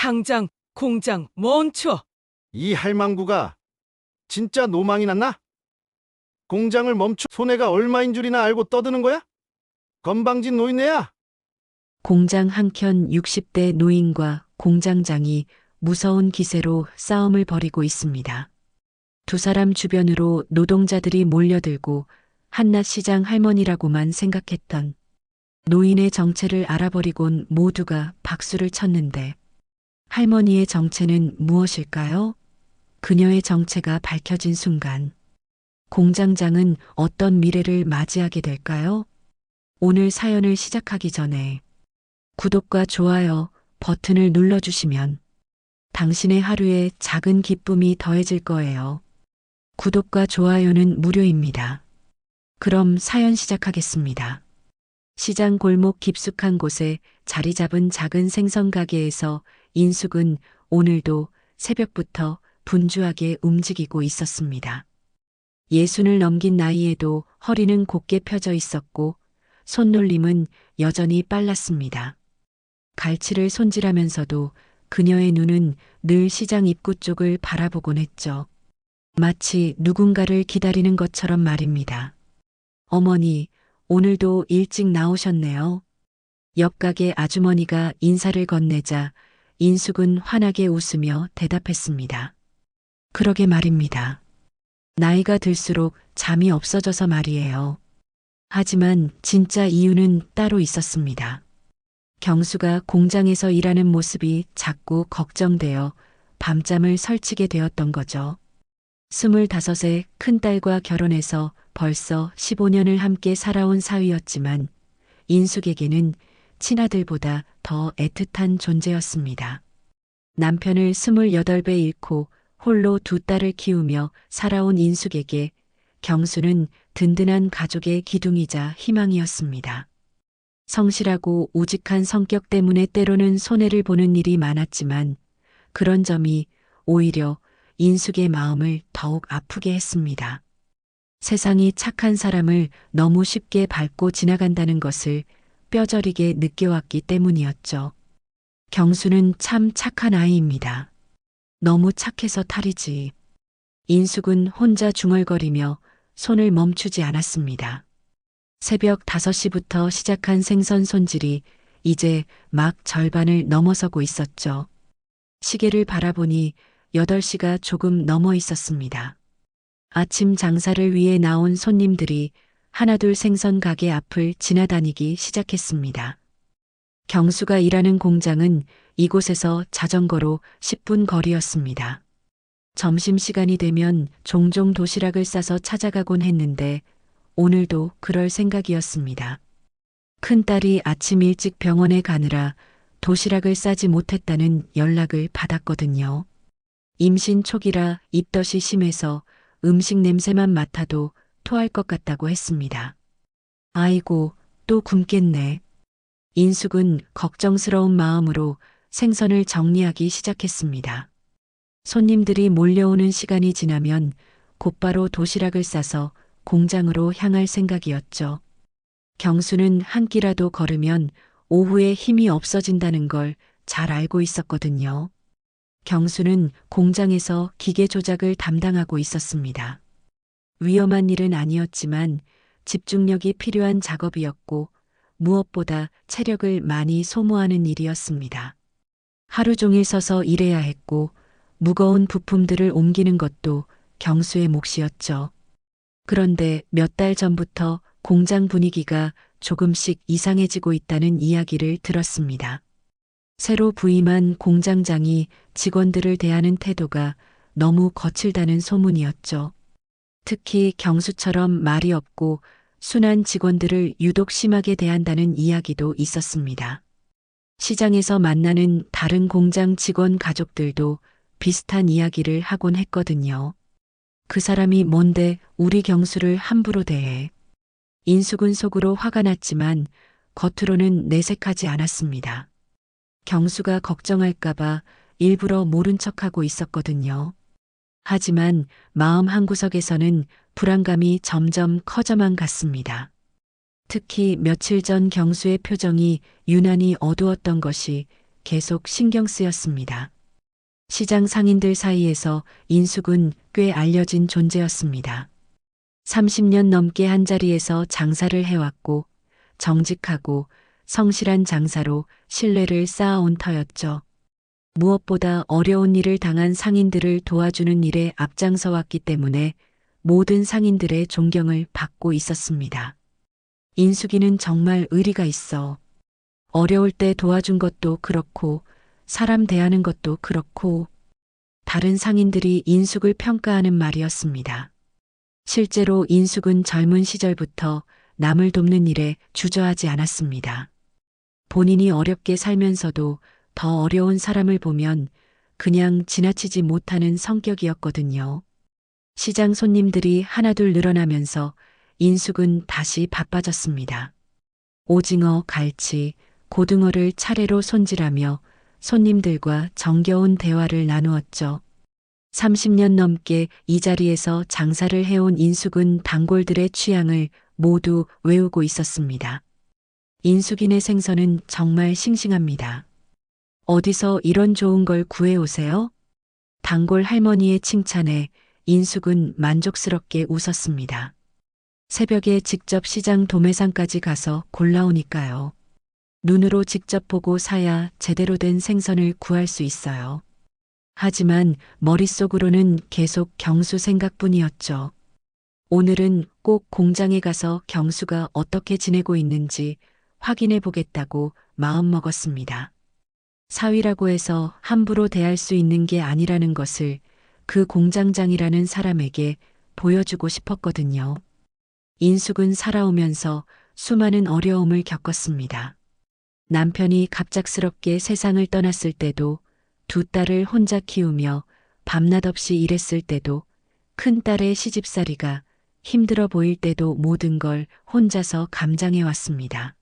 당장 공장 멈춰! 이 할망구가 진짜 노망이 났나? 공장을 멈춰 손해가 얼마인 줄이나 알고 떠드는 거야? 건방진 노인네야. 공장 한켠 60대 노인과 공장장이 무서운 기세로 싸움을 벌이고 있습니다. 두 사람 주변으로 노동자들이 몰려들고 한낱 시장 할머니라고만 생각했던 노인의 정체를 알아버리곤 모두가 박수를 쳤는데 할머니의 정체는 무엇일까요? 그녀의 정체가 밝혀진 순간 공장장은 어떤 미래를 맞이하게 될까요? 오늘 사연을 시작하기 전에 구독과 좋아요 버튼을 눌러주시면 당신의 하루에 작은 기쁨이 더해질 거예요. 구독과 좋아요는 무료입니다. 그럼 사연 시작하겠습니다. 시장 골목 깊숙한 곳에 자리 잡은 작은 생선 가게에서 인숙은 오늘도 새벽부터 분주하게 움직이고 있었습니다. 60을 넘긴 나이에도 허리는 곧게 펴져 있었고 손놀림은 여전히 빨랐습니다. 갈치를 손질하면서도 그녀의 눈은 늘 시장 입구 쪽을 바라보곤 했죠. 마치 누군가를 기다리는 것처럼 말입니다. 어머니, 오늘도 일찍 나오셨네요. 옆 가게 아주머니가 인사를 건네자 인숙은 환하게 웃으며 대답했습니다. 그러게 말입니다. 나이가 들수록 잠이 없어져서 말이에요. 하지만 진짜 이유는 따로 있었습니다. 경수가 공장에서 일하는 모습이 자꾸 걱정되어 밤잠을 설치게 되었던 거죠. 25세 큰딸과 결혼해서 벌써 15년을 함께 살아온 사위였지만 인숙에게는 친아들보다 더 애틋한 존재였습니다. 남편을 28배 잃고 홀로 두 딸을 키우며 살아온 인숙에게 경수는 든든한 가족의 기둥이자 희망이었습니다. 성실하고 우직한 성격 때문에 때로는 손해를 보는 일이 많았지만 그런 점이 오히려 인숙의 마음을 더욱 아프게 했습니다. 세상이 착한 사람을 너무 쉽게 밟고 지나간다는 것을 뼈저리게 느껴왔기 때문이었죠. 경수는 참 착한 아이입니다. 너무 착해서 탈이지. 인숙은 혼자 중얼거리며 손을 멈추지 않았습니다. 새벽 5시부터 시작한 생선 손질이 이제 막 절반을 넘어서고 있었죠. 시계를 바라보니 8시가 조금 넘어 있었습니다. 아침 장사를 위해 나온 손님들이 하나둘 생선 가게 앞을 지나다니기 시작했습니다. 경수가 일하는 공장은 이곳에서 자전거로 10분 거리였습니다. 점심시간이 되면 종종 도시락을 싸서 찾아가곤 했는데 오늘도 그럴 생각이었습니다. 큰딸이 아침 일찍 병원에 가느라 도시락을 싸지 못했다는 연락을 받았거든요. 임신 초기라 입덧이 심해서 음식 냄새만 맡아도 토할 것 같다고 했습니다. 아이고, 또 굶겠네. 인숙은 걱정스러운 마음으로 생선을 정리하기 시작했습니다. 손님들이 몰려오는 시간이 지나면 곧바로 도시락을 싸서 공장으로 향할 생각이었죠. 경수는 한 끼라도 걸으면 오후에 힘이 없어진다는 걸 잘 알고 있었거든요. 경수는 공장에서 기계 조작을 담당하고 있었습니다. 위험한 일은 아니었지만 집중력이 필요한 작업이었고 무엇보다 체력을 많이 소모하는 일이었습니다. 하루 종일 서서 일해야 했고 무거운 부품들을 옮기는 것도 경수의 몫이었죠. 그런데 몇 달 전부터 공장 분위기가 조금씩 이상해지고 있다는 이야기를 들었습니다. 새로 부임한 공장장이 직원들을 대하는 태도가 너무 거칠다는 소문이었죠. 특히 경수처럼 말이 없고 순한 직원들을 유독 심하게 대한다는 이야기도 있었습니다. 시장에서 만나는 다른 공장 직원 가족들도 비슷한 이야기를 하곤 했거든요. 그 사람이 뭔데 우리 경수를 함부로 대해. 인숙은 속으로 화가 났지만 겉으로는 내색하지 않았습니다. 경수가 걱정할까봐 일부러 모른 척하고 있었거든요. 하지만 마음 한구석에서는 불안감이 점점 커져만 갔습니다. 특히 며칠 전 경수의 표정이 유난히 어두웠던 것이 계속 신경 쓰였습니다. 시장 상인들 사이에서 인숙은 꽤 알려진 존재였습니다. 30년 넘게 한자리에서 장사를 해왔고 정직하고 성실한 장사로 신뢰를 쌓아온 터였죠. 무엇보다 어려운 일을 당한 상인들을 도와주는 일에 앞장서 왔기 때문에 모든 상인들의 존경을 받고 있었습니다. 인숙이는 정말 의리가 있어. 어려울 때 도와준 것도 그렇고 사람 대하는 것도 그렇고 다른 상인들이 인숙을 평가하는 말이었습니다. 실제로 인숙은 젊은 시절부터 남을 돕는 일에 주저하지 않았습니다. 본인이 어렵게 살면서도 더 어려운 사람을 보면 그냥 지나치지 못하는 성격이었거든요. 시장 손님들이 하나둘 늘어나면서 인숙은 다시 바빠졌습니다. 오징어, 갈치, 고등어를 차례로 손질하며 손님들과 정겨운 대화를 나누었죠. 30년 넘게 이 자리에서 장사를 해온 인숙은 단골들의 취향을 모두 외우고 있었습니다. 인숙이네 생선은 정말 싱싱합니다. 어디서 이런 좋은 걸 구해오세요? 단골 할머니의 칭찬에 인숙은 만족스럽게 웃었습니다. 새벽에 직접 시장 도매상까지 가서 골라오니까요. 눈으로 직접 보고 사야 제대로 된 생선을 구할 수 있어요. 하지만 머릿속으로는 계속 경수 생각뿐이었죠. 오늘은 꼭 공장에 가서 경수가 어떻게 지내고 있는지 확인해 보겠다고 마음먹었습니다. 사위라고 해서 함부로 대할 수 있는 게 아니라는 것을 그 공장장이라는 사람에게 보여주고 싶었거든요. 인숙은 살아오면서 수많은 어려움을 겪었습니다. 남편이 갑작스럽게 세상을 떠났을 때도, 두 딸을 혼자 키우며 밤낮 없이 일했을 때도, 큰딸의 시집살이가 힘들어 보일 때도 모든 걸 혼자서 감당해 왔습니다.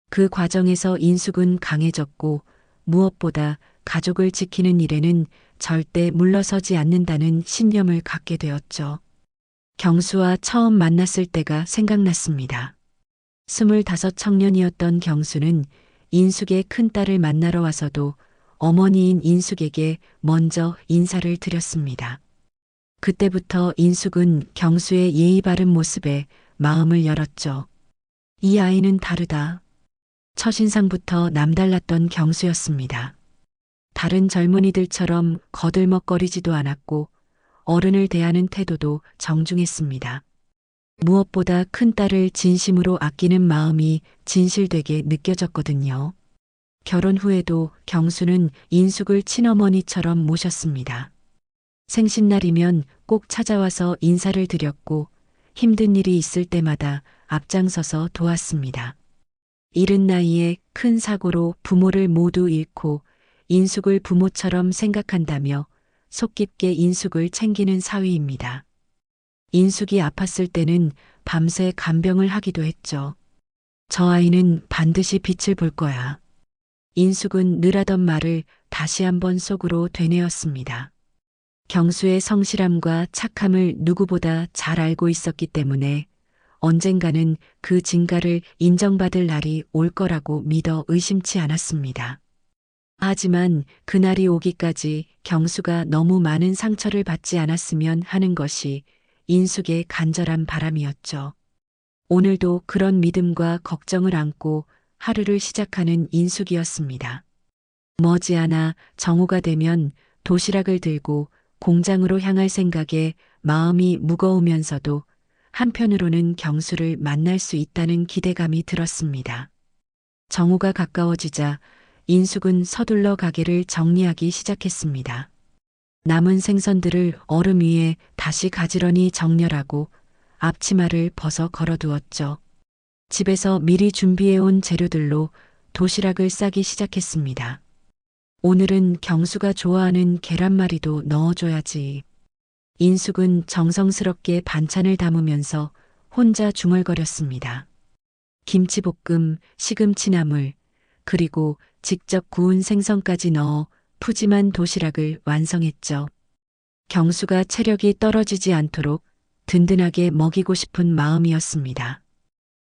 그 과정에서 인숙은 강해졌고 무엇보다 가족을 지키는 일에는 절대 물러서지 않는다는 신념을 갖게 되었죠. 경수와 처음 만났을 때가 생각났습니다. 25 청년이었던 경수는 인숙의 큰딸을 만나러 와서도 어머니인 인숙에게 먼저 인사를 드렸습니다. 그때부터 인숙은 경수의 예의 바른 모습에 마음을 열었죠. 이 아이는 다르다. 첫인상부터 남달랐던 경수였습니다. 다른 젊은이들처럼 거들먹거리지도 않았고 어른을 대하는 태도도 정중했습니다. 무엇보다 큰딸을 진심으로 아끼는 마음이 진실되게 느껴졌거든요. 결혼 후에도 경수는 인숙을 친어머니처럼 모셨습니다. 생신날이면 꼭 찾아와서 인사를 드렸고 힘든 일이 있을 때마다 앞장서서 도왔습니다. 이른 나이에 큰 사고로 부모를 모두 잃고 인숙을 부모처럼 생각한다며 속 깊게 인숙을 챙기는 사위입니다. 인숙이 아팠을 때는 밤새 간병을 하기도 했죠. 저 아이는 반드시 빛을 볼 거야. 인숙은 늘 하던 말을 다시 한번 속으로 되뇌었습니다. 경수의 성실함과 착함을 누구보다 잘 알고 있었기 때문에 언젠가는 그 진가를 인정받을 날이 올 거라고 믿어 의심치 않았습니다. 하지만 그날이 오기까지 경수가 너무 많은 상처를 받지 않았으면 하는 것이 인숙의 간절한 바람이었죠. 오늘도 그런 믿음과 걱정을 안고 하루를 시작하는 인숙이었습니다. 머지않아 정오가 되면 도시락을 들고 공장으로 향할 생각에 마음이 무거우면서도 한편으로는 경수를 만날 수 있다는 기대감이 들었습니다. 정오가 가까워지자 인숙은 서둘러 가게를 정리하기 시작했습니다. 남은 생선들을 얼음 위에 다시 가지런히 정렬하고 앞치마를 벗어 걸어두었죠. 집에서 미리 준비해온 재료들로 도시락을 싸기 시작했습니다. 오늘은 경수가 좋아하는 계란말이도 넣어줘야지. 인숙은 정성스럽게 반찬을 담으면서 혼자 중얼거렸습니다. 김치볶음, 시금치나물, 그리고 직접 구운 생선까지 넣어 푸짐한 도시락을 완성했죠. 경수가 체력이 떨어지지 않도록 든든하게 먹이고 싶은 마음이었습니다.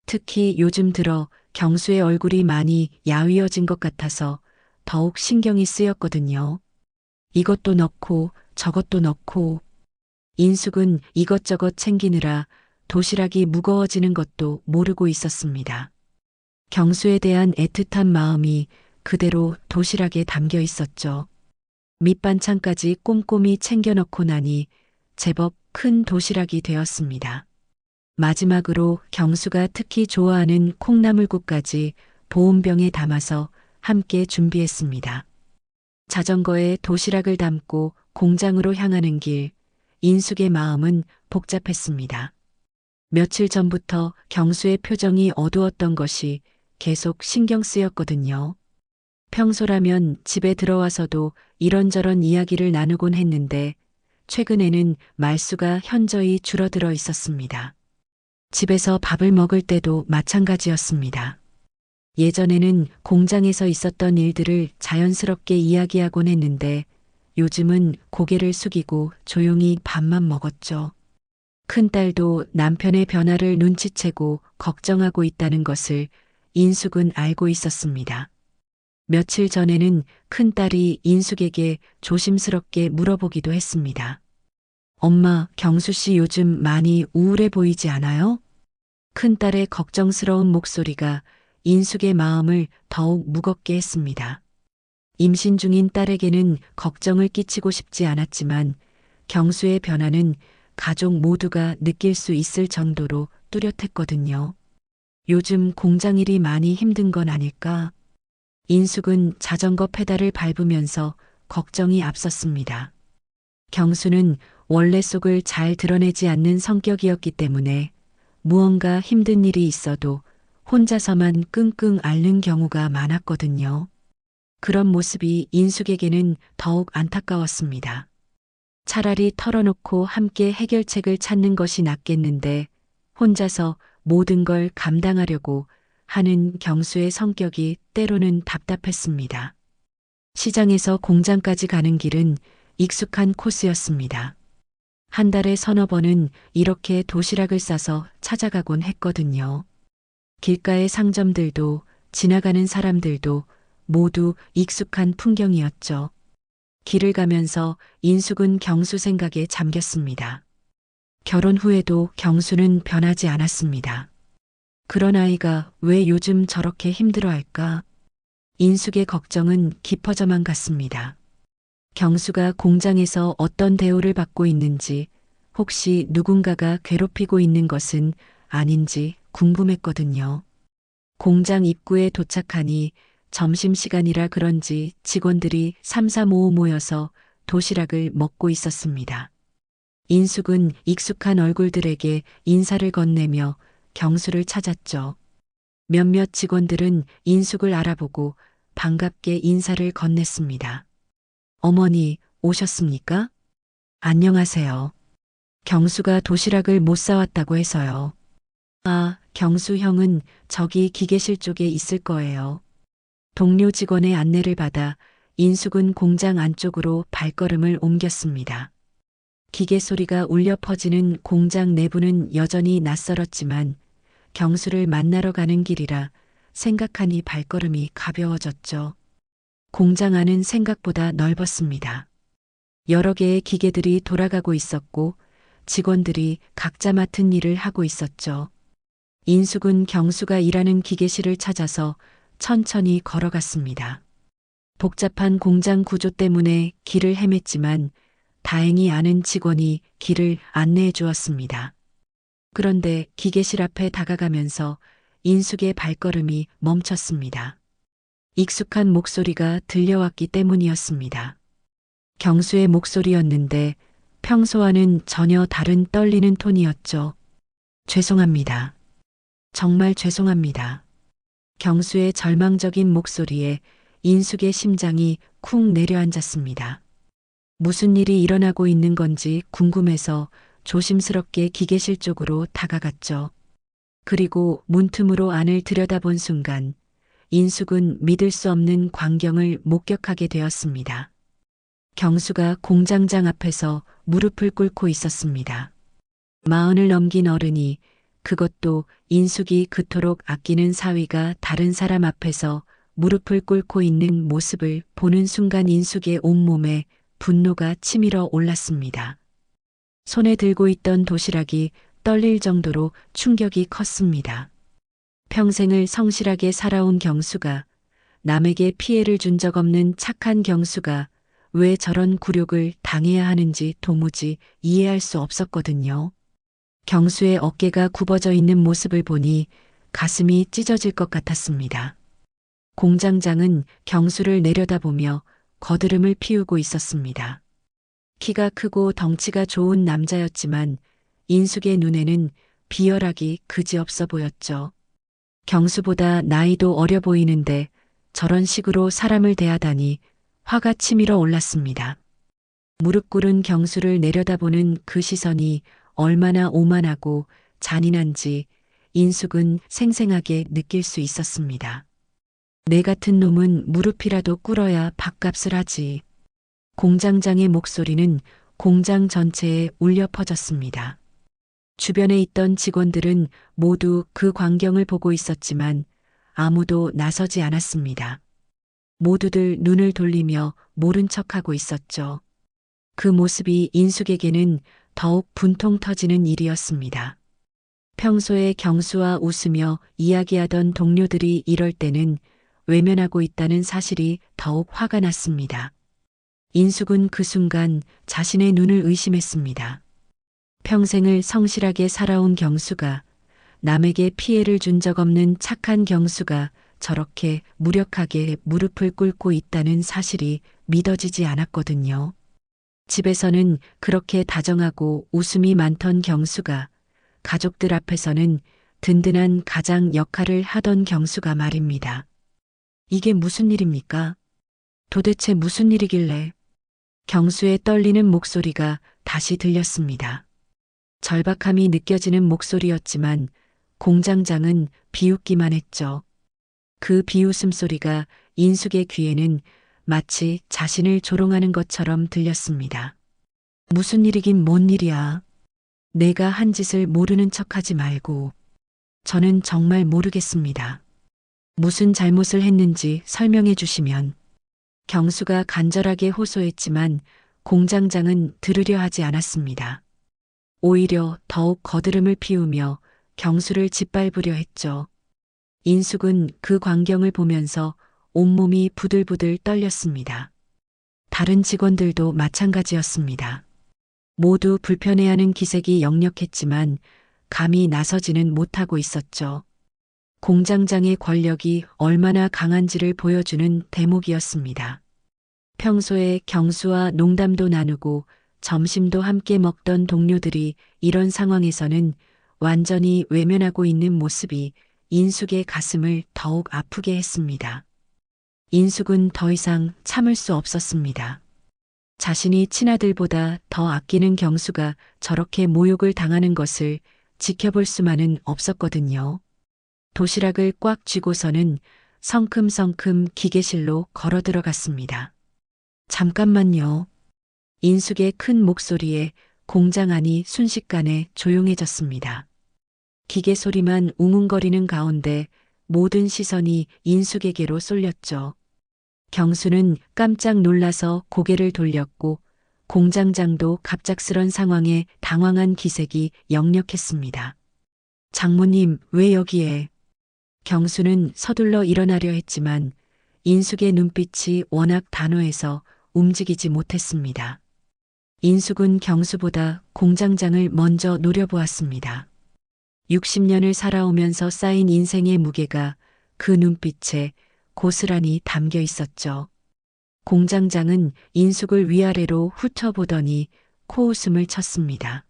특히 요즘 들어 경수의 얼굴이 많이 야위어진 것 같아서 더욱 신경이 쓰였거든요. 이것도 넣고 저것도 넣고 인숙은 이것저것 챙기느라 도시락이 무거워지는 것도 모르고 있었습니다. 경수에 대한 애틋한 마음이 그대로 도시락에 담겨 있었죠. 밑반찬까지 꼼꼼히 챙겨 넣고 나니 제법 큰 도시락이 되었습니다. 마지막으로 경수가 특히 좋아하는 콩나물국까지 보온병에 담아서 함께 준비했습니다. 자전거에 도시락을 담고 공장으로 향하는 길, 인숙의 마음은 복잡했습니다. 며칠 전부터 경수의 표정이 어두웠던 것이 계속 신경 쓰였거든요. 평소라면 집에 들어와서도 이런저런 이야기를 나누곤 했는데 최근에는 말수가 현저히 줄어들어 있었습니다. 집에서 밥을 먹을 때도 마찬가지였습니다. 예전에는 공장에서 있었던 일들을 자연스럽게 이야기하곤 했는데 요즘은 고개를 숙이고 조용히 밥만 먹었죠. 큰딸도 남편의 변화를 눈치채고 걱정하고 있다는 것을 인숙은 알고 있었습니다. 며칠 전에는 큰딸이 인숙에게 조심스럽게 물어보기도 했습니다. 엄마, 경수 씨 요즘 많이 우울해 보이지 않아요? 큰딸의 걱정스러운 목소리가 인숙의 마음을 더욱 무겁게 했습니다. 임신 중인 딸에게는 걱정을 끼치고 싶지 않았지만 경수의 변화는 가족 모두가 느낄 수 있을 정도로 뚜렷했거든요. 요즘 공장 일이 많이 힘든 건 아닐까? 인숙은 자전거 페달을 밟으면서 걱정이 앞섰습니다. 경수는 원래 속을 잘 드러내지 않는 성격이었기 때문에 무언가 힘든 일이 있어도 혼자서만 끙끙 앓는 경우가 많았거든요. 그런 모습이 인숙에게는 더욱 안타까웠습니다. 차라리 털어놓고 함께 해결책을 찾는 것이 낫겠는데 혼자서 모든 걸 감당하려고 하는 경수의 성격이 때로는 답답했습니다. 시장에서 공장까지 가는 길은 익숙한 코스였습니다. 한 달에 서너 번은 이렇게 도시락을 싸서 찾아가곤 했거든요. 길가의 상점들도 지나가는 사람들도 모두 익숙한 풍경이었죠. 길을 가면서 인숙은 경수 생각에 잠겼습니다. 결혼 후에도 경수는 변하지 않았습니다. 그런 아이가 왜 요즘 저렇게 힘들어할까? 인숙의 걱정은 깊어져만 갔습니다. 경수가 공장에서 어떤 대우를 받고 있는지, 혹시 누군가가 괴롭히고 있는 것은 아닌지 궁금했거든요. 공장 입구에 도착하니 점심시간이라 그런지 직원들이 삼삼오오 모여서 도시락을 먹고 있었습니다. 인숙은 익숙한 얼굴들에게 인사를 건네며 경수를 찾았죠. 몇몇 직원들은 인숙을 알아보고 반갑게 인사를 건넸습니다. 어머니, 오셨습니까? 안녕하세요. 경수가 도시락을 못 사왔다고 해서요. 아, 경수 형은 저기 기계실 쪽에 있을 거예요. 동료 직원의 안내를 받아 인숙은 공장 안쪽으로 발걸음을 옮겼습니다. 기계 소리가 울려 퍼지는 공장 내부는 여전히 낯설었지만 경수를 만나러 가는 길이라 생각하니 발걸음이 가벼워졌죠. 공장 안은 생각보다 넓었습니다. 여러 개의 기계들이 돌아가고 있었고 직원들이 각자 맡은 일을 하고 있었죠. 인숙은 경수가 일하는 기계실을 찾아서 천천히 걸어갔습니다. 복잡한 공장 구조 때문에 길을 헤맸지만 다행히 아는 직원이 길을 안내해 주었습니다. 그런데 기계실 앞에 다가가면서 인숙의 발걸음이 멈췄습니다. 익숙한 목소리가 들려왔기 때문이었습니다. 경수의 목소리였는데 평소와는 전혀 다른 떨리는 톤이었죠. 죄송합니다. 정말 죄송합니다. 경수의 절망적인 목소리에 인숙의 심장이 쿵 내려앉았습니다. 무슨 일이 일어나고 있는 건지 궁금해서 조심스럽게 기계실 쪽으로 다가갔죠. 그리고 문틈으로 안을 들여다본 순간 인숙은 믿을 수 없는 광경을 목격하게 되었습니다. 경수가 공장장 앞에서 무릎을 꿇고 있었습니다. 40을 넘긴 어른이, 그것도 인숙이 그토록 아끼는 사위가 다른 사람 앞에서 무릎을 꿇고 있는 모습을 보는 순간 인숙의 온몸에 분노가 치밀어 올랐습니다. 손에 들고 있던 도시락이 떨릴 정도로 충격이 컸습니다. 평생을 성실하게 살아온 경수가, 남에게 피해를 준 적 없는 착한 경수가 왜 저런 굴욕을 당해야 하는지 도무지 이해할 수 없었거든요. 경수의 어깨가 굽어져 있는 모습을 보니 가슴이 찢어질 것 같았습니다. 공장장은 경수를 내려다보며 거드름을 피우고 있었습니다. 키가 크고 덩치가 좋은 남자였지만 인숙의 눈에는 비열하기 그지없어 보였죠. 경수보다 나이도 어려 보이는데 저런 식으로 사람을 대하다니 화가 치밀어 올랐습니다. 무릎 꿇은 경수를 내려다보는 그 시선이 얼마나 오만하고 잔인한지 인숙은 생생하게 느낄 수 있었습니다. 내 같은 놈은 무릎이라도 꿇어야 밥값을 하지. 공장장의 목소리는 공장 전체에 울려 퍼졌습니다. 주변에 있던 직원들은 모두 그 광경을 보고 있었지만 아무도 나서지 않았습니다. 모두들 눈을 돌리며 모른 척하고 있었죠. 그 모습이 인숙에게는 더욱 분통 터지는 일이었습니다. 평소에 경수와 웃으며 이야기하던 동료들이 이럴 때는 외면하고 있다는 사실이 더욱 화가 났습니다. 인숙은 그 순간 자신의 눈을 의심했습니다. 평생을 성실하게 살아온 경수가, 남에게 피해를 준 적 없는 착한 경수가 저렇게 무력하게 무릎을 꿇고 있다는 사실이 믿어지지 않았거든요. 집에서는 그렇게 다정하고 웃음이 많던 경수가, 가족들 앞에서는 든든한 가장 역할을 하던 경수가 말입니다. 이게 무슨 일입니까? 도대체 무슨 일이길래? 경수의 떨리는 목소리가 다시 들렸습니다. 절박함이 느껴지는 목소리였지만 공장장은 비웃기만 했죠. 그 비웃음 소리가 인숙의 귀에는 마치 자신을 조롱하는 것처럼 들렸습니다. 무슨 일이긴 뭔 일이야. 내가 한 짓을 모르는 척하지 말고. 저는 정말 모르겠습니다. 무슨 잘못을 했는지 설명해 주시면. 경수가 간절하게 호소했지만 공장장은 들으려 하지 않았습니다. 오히려 더욱 거드름을 피우며 경수를 짓밟으려 했죠. 인숙은 그 광경을 보면서 온몸이 부들부들 떨렸습니다. 다른 직원들도 마찬가지였습니다. 모두 불편해하는 기색이 역력했지만 감히 나서지는 못하고 있었죠. 공장장의 권력이 얼마나 강한지를 보여주는 대목이었습니다. 평소에 경수와 농담도 나누고 점심도 함께 먹던 동료들이 이런 상황에서는 완전히 외면하고 있는 모습이 인숙의 가슴을 더욱 아프게 했습니다. 인숙은 더 이상 참을 수 없었습니다. 자신이 친아들보다 더 아끼는 경수가 저렇게 모욕을 당하는 것을 지켜볼 수만은 없었거든요. 도시락을 꽉 쥐고서는 성큼성큼 기계실로 걸어 들어갔습니다. 잠깐만요. 인숙의 큰 목소리에 공장 안이 순식간에 조용해졌습니다. 기계 소리만 웅웅거리는 가운데 모든 시선이 인숙에게로 쏠렸죠. 경수는 깜짝 놀라서 고개를 돌렸고 공장장도 갑작스런 상황에 당황한 기색이 역력했습니다. 장모님, 왜 여기에? 경수는 서둘러 일어나려 했지만 인숙의 눈빛이 워낙 단호해서 움직이지 못했습니다. 인숙은 경수보다 공장장을 먼저 노려보았습니다. 60년을 살아오면서 쌓인 인생의 무게가 그 눈빛에 고스란히 담겨 있었죠. 공장장은 인숙을 위아래로 훑어보더니 코웃음을 쳤습니다.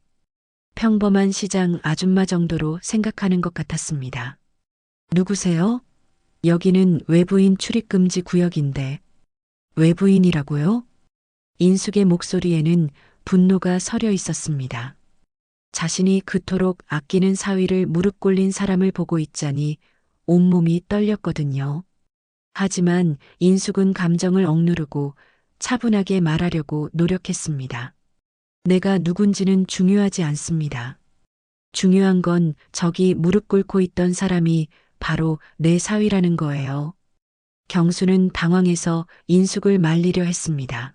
평범한 시장 아줌마 정도로 생각하는 것 같았습니다. 누구세요? 여기는 외부인 출입금지 구역인데. 외부인이라고요? 인숙의 목소리에는 분노가 서려 있었습니다. 자신이 그토록 아끼는 사위를 무릎 꿇린 사람을 보고 있자니 온몸이 떨렸거든요. 하지만 인숙은 감정을 억누르고 차분하게 말하려고 노력했습니다. 내가 누군지는 중요하지 않습니다. 중요한 건 저기 무릎 꿇고 있던 사람이 바로 내 사위라는 거예요. 경수는 당황해서 인숙을 말리려 했습니다.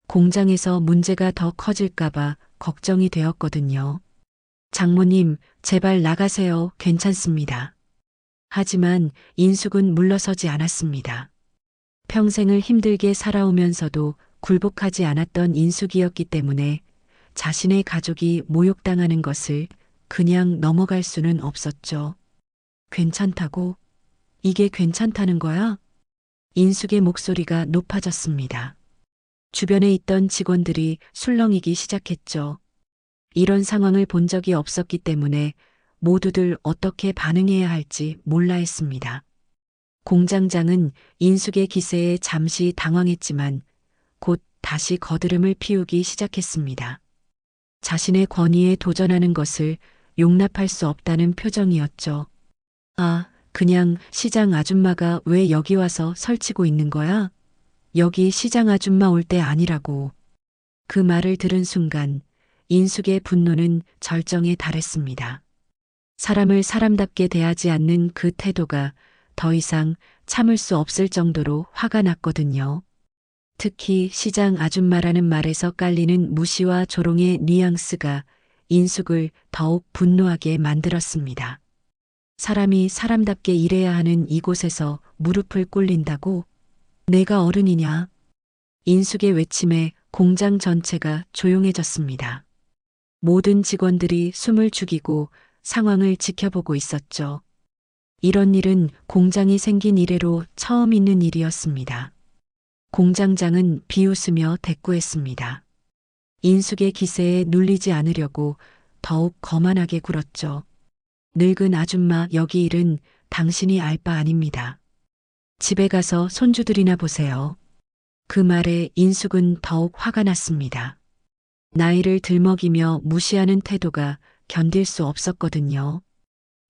공장에서 문제가 더 커질까봐 걱정이 되었거든요. 장모님, 제발 나가세요. 괜찮습니다. 하지만 인숙은 물러서지 않았습니다. 평생을 힘들게 살아오면서도 굴복하지 않았던 인숙이었기 때문에 자신의 가족이 모욕당하는 것을 그냥 넘어갈 수는 없었죠. 괜찮다고? 이게 괜찮다는 거야? 인숙의 목소리가 높아졌습니다. 주변에 있던 직원들이 술렁이기 시작했죠. 이런 상황을 본 적이 없었기 때문에 모두들 어떻게 반응해야 할지 몰라 했습니다. 공장장은 인숙의 기세에 잠시 당황했지만 곧 다시 거드름을 피우기 시작했습니다. 자신의 권위에 도전하는 것을 용납할 수 없다는 표정이었죠. 아, 그냥 시장 아줌마가 왜 여기 와서 설치고 있는 거야? 여기 시장 아줌마 올 때 아니라고. 그 말을 들은 순간 인숙의 분노는 절정에 달했습니다. 사람을 사람답게 대하지 않는 그 태도가 더 이상 참을 수 없을 정도로 화가 났거든요. 특히 시장 아줌마라는 말에서 깔리는 무시와 조롱의 뉘앙스가 인숙을 더욱 분노하게 만들었습니다. 사람이 사람답게 일해야 하는 이곳에서 무릎을 꿇린다고? 내가 어른이냐? 인숙의 외침에 공장 전체가 조용해졌습니다. 모든 직원들이 숨을 죽이고 상황을 지켜보고 있었죠. 이런 일은 공장이 생긴 이래로 처음 있는 일이었습니다. 공장장은 비웃으며 대꾸했습니다. 인숙의 기세에 눌리지 않으려고 더욱 거만하게 굴었죠. 늙은 아줌마, 여기 일은 당신이 알 바 아닙니다. 집에 가서 손주들이나 보세요. 그 말에 인숙은 더욱 화가 났습니다. 나이를 들먹이며 무시하는 태도가 견딜 수 없었거든요.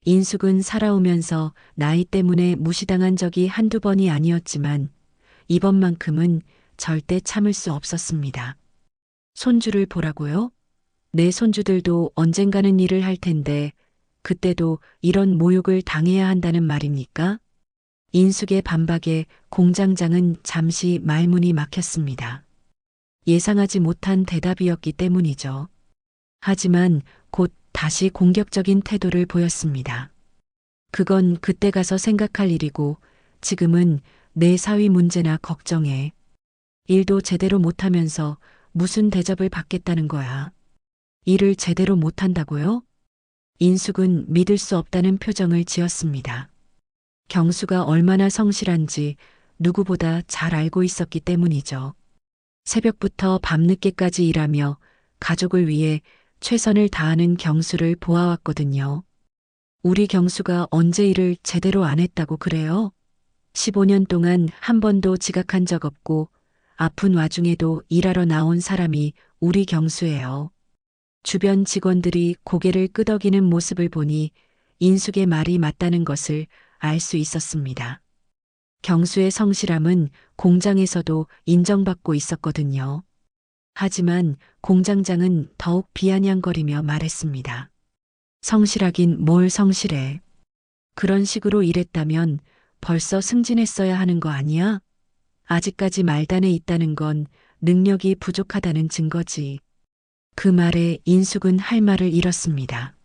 인숙은 살아오면서 나이 때문에 무시당한 적이 한두 번이 아니었지만 이번만큼은 절대 참을 수 없었습니다. 손주를 보라고요? 내 손주들도 언젠가는 일을 할 텐데 그때도 이런 모욕을 당해야 한다는 말입니까? 인숙의 반박에 공장장은 잠시 말문이 막혔습니다. 예상하지 못한 대답이었기 때문이죠. 하지만 곧 다시 공격적인 태도를 보였습니다. 그건 그때 가서 생각할 일이고 지금은 내 사위 문제나 걱정해. 일도 제대로 못하면서 무슨 대접을 받겠다는 거야. 일을 제대로 못한다고요? 인숙은 믿을 수 없다는 표정을 지었습니다. 경수가 얼마나 성실한지 누구보다 잘 알고 있었기 때문이죠. 새벽부터 밤늦게까지 일하며 가족을 위해 최선을 다하는 경수를 보아왔거든요. 우리 경수가 언제 일을 제대로 안 했다고 그래요? 15년 동안 한 번도 지각한 적 없고 아픈 와중에도 일하러 나온 사람이 우리 경수예요. 주변 직원들이 고개를 끄덕이는 모습을 보니 인숙의 말이 맞다는 것을 알 수 있었습니다. 경수의 성실함은 공장에서도 인정받고 있었거든요. 하지만 공장장은 더욱 비아냥거리며 말했습니다. 성실하긴 뭘 성실해. 그런 식으로 일했다면 벌써 승진했어야 하는 거 아니야? 아직까지 말단에 있다는 건 능력이 부족하다는 증거지. 그 말에 인숙은 할 말을 잃었습니다.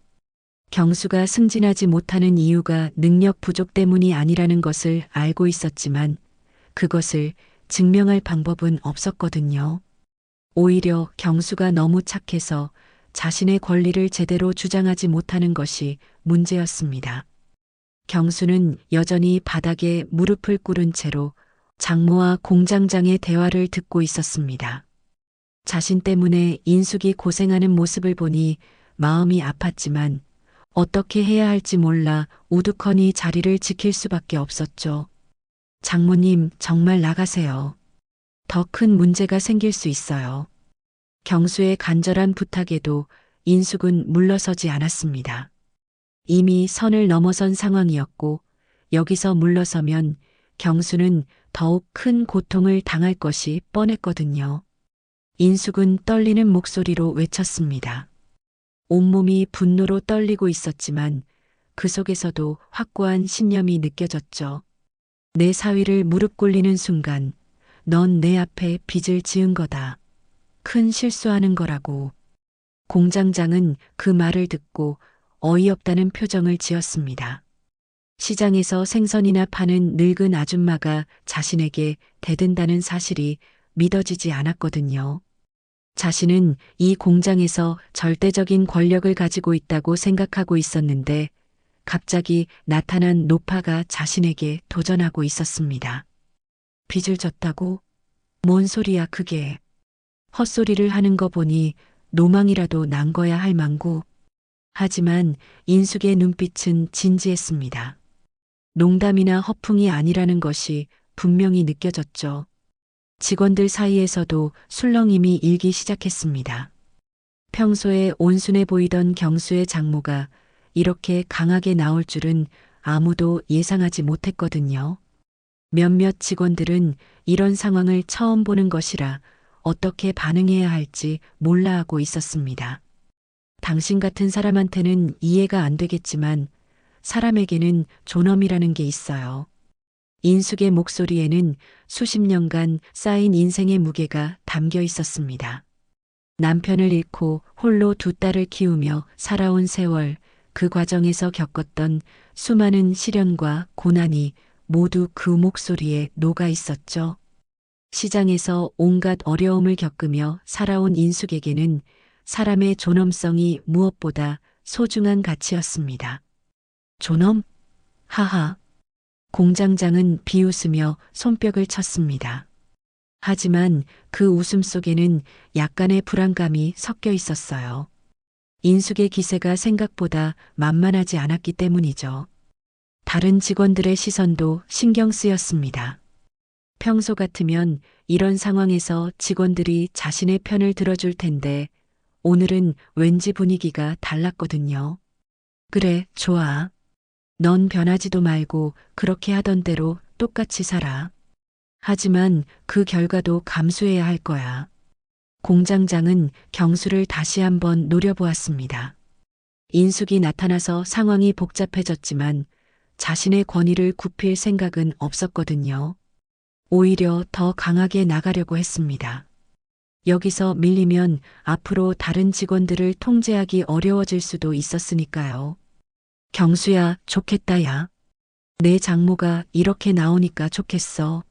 경수가 승진하지 못하는 이유가 능력 부족 때문이 아니라는 것을 알고 있었지만 그것을 증명할 방법은 없었거든요. 오히려 경수가 너무 착해서 자신의 권리를 제대로 주장하지 못하는 것이 문제였습니다. 경수는 여전히 바닥에 무릎을 꿇은 채로 장모와 공장장의 대화를 듣고 있었습니다. 자신 때문에 인숙이 고생하는 모습을 보니 마음이 아팠지만 어떻게 해야 할지 몰라 우두커니 자리를 지킬 수밖에 없었죠. 장모님, 정말 나가세요. 더 큰 문제가 생길 수 있어요. 경수의 간절한 부탁에도 인숙은 물러서지 않았습니다. 이미 선을 넘어선 상황이었고 여기서 물러서면 경수는 더욱 큰 고통을 당할 것이 뻔했거든요. 인숙은 떨리는 목소리로 외쳤습니다. 온몸이 분노로 떨리고 있었지만 그 속에서도 확고한 신념이 느껴졌죠. 내 사위를 무릎 꿇리는 순간 넌 내 앞에 빚을 지은 거다. 큰 실수하는 거라고. 공장장은 그 말을 듣고 어이없다는 표정을 지었습니다. 시장에서 생선이나 파는 늙은 아줌마가 자신에게 대든다는 사실이 믿어지지 않았거든요. 자신은 이 공장에서 절대적인 권력을 가지고 있다고 생각하고 있었는데 갑자기 나타난 노파가 자신에게 도전하고 있었습니다. 빚을 졌다고? 뭔 소리야 그게. 헛소리를 하는 거 보니 노망이라도 난 거야 할 망구. 하지만 인숙의 눈빛은 진지했습니다. 농담이나 허풍이 아니라는 것이 분명히 느껴졌죠. 직원들 사이에서도 술렁임이 일기 시작했습니다. 평소에 온순해 보이던 경수의 장모가 이렇게 강하게 나올 줄은 아무도 예상하지 못했거든요. 몇몇 직원들은 이런 상황을 처음 보는 것이라 어떻게 반응해야 할지 몰라하고 있었습니다. 당신 같은 사람한테는 이해가 안 되겠지만 사람에게는 존엄이라는 게 있어요. 인숙의 목소리에는 수십 년간 쌓인 인생의 무게가 담겨 있었습니다. 남편을 잃고 홀로 두 딸을 키우며 살아온 세월, 그 과정에서 겪었던 수많은 시련과 고난이 모두 그 목소리에 녹아 있었죠. 시장에서 온갖 어려움을 겪으며 살아온 인숙에게는 사람의 존엄성이 무엇보다 소중한 가치였습니다. 존엄? 하하. 공장장은 비웃으며 손뼉을 쳤습니다. 하지만 그 웃음 속에는 약간의 불안감이 섞여 있었어요. 인숙의 기세가 생각보다 만만하지 않았기 때문이죠. 다른 직원들의 시선도 신경 쓰였습니다. 평소 같으면 이런 상황에서 직원들이 자신의 편을 들어줄 텐데 오늘은 왠지 분위기가 달랐거든요. 그래, 좋아. 넌 변하지도 말고 그렇게 하던 대로 똑같이 살아. 하지만 그 결과도 감수해야 할 거야. 공장장은 경수를 다시 한번 노려보았습니다. 인숙이 나타나서 상황이 복잡해졌지만 자신의 권위를 굽힐 생각은 없었거든요. 오히려 더 강하게 나가려고 했습니다. 여기서 밀리면 앞으로 다른 직원들을 통제하기 어려워질 수도 있었으니까요. 경수야, 좋겠다 야. 내 장모가 이렇게 나오니까 좋겠어.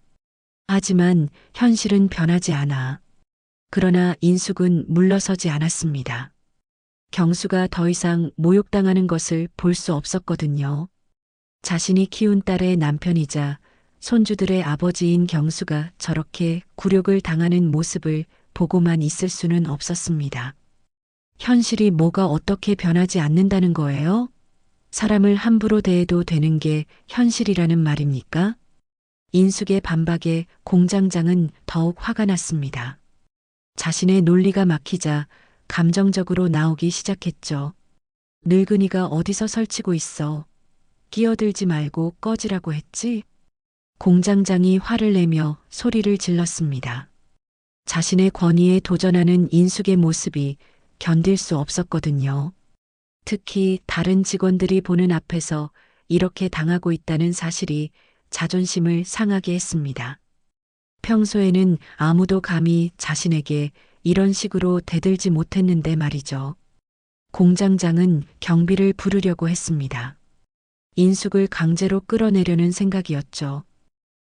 하지만 현실은 변하지 않아. 그러나 인숙은 물러서지 않았습니다. 경수가 더 이상 모욕당하는 것을 볼 수 없었거든요. 자신이 키운 딸의 남편이자 손주들의 아버지인 경수가 저렇게 굴욕을 당하는 모습을 보고만 있을 수는 없었습니다. 현실이 뭐가 어떻게 변하지 않는다는 거예요? 사람을 함부로 대해도 되는 게 현실이라는 말입니까? 인숙의 반박에 공장장은 더욱 화가 났습니다. 자신의 논리가 막히자 감정적으로 나오기 시작했죠. 늙은이가 어디서 설치고 있어. 끼어들지 말고 꺼지라고 했지? 공장장이 화를 내며 소리를 질렀습니다. 자신의 권위에 도전하는 인숙의 모습이 견딜 수 없었거든요. 특히 다른 직원들이 보는 앞에서 이렇게 당하고 있다는 사실이 자존심을 상하게 했습니다. 평소에는 아무도 감히 자신에게 이런 식으로 대들지 못했는데 말이죠. 공장장은 경비를 부르려고 했습니다. 인숙을 강제로 끌어내려는 생각이었죠.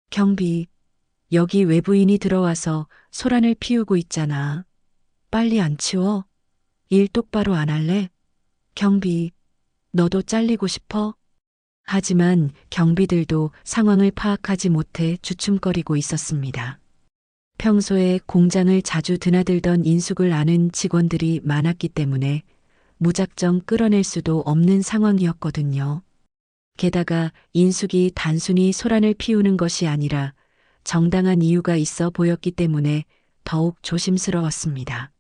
경비, 여기 외부인이 들어와서 소란을 피우고 있잖아. 빨리 안 치워? 일 똑바로 안 할래? 경비, 너도 잘리고 싶어? 하지만 경비들도 상황을 파악하지 못해 주춤거리고 있었습니다. 평소에 공장을 자주 드나들던 인숙을 아는 직원들이 많았기 때문에 무작정 끌어낼 수도 없는 상황이었거든요. 게다가 인숙이 단순히 소란을 피우는 것이 아니라 정당한 이유가 있어 보였기 때문에 더욱 조심스러웠습니다.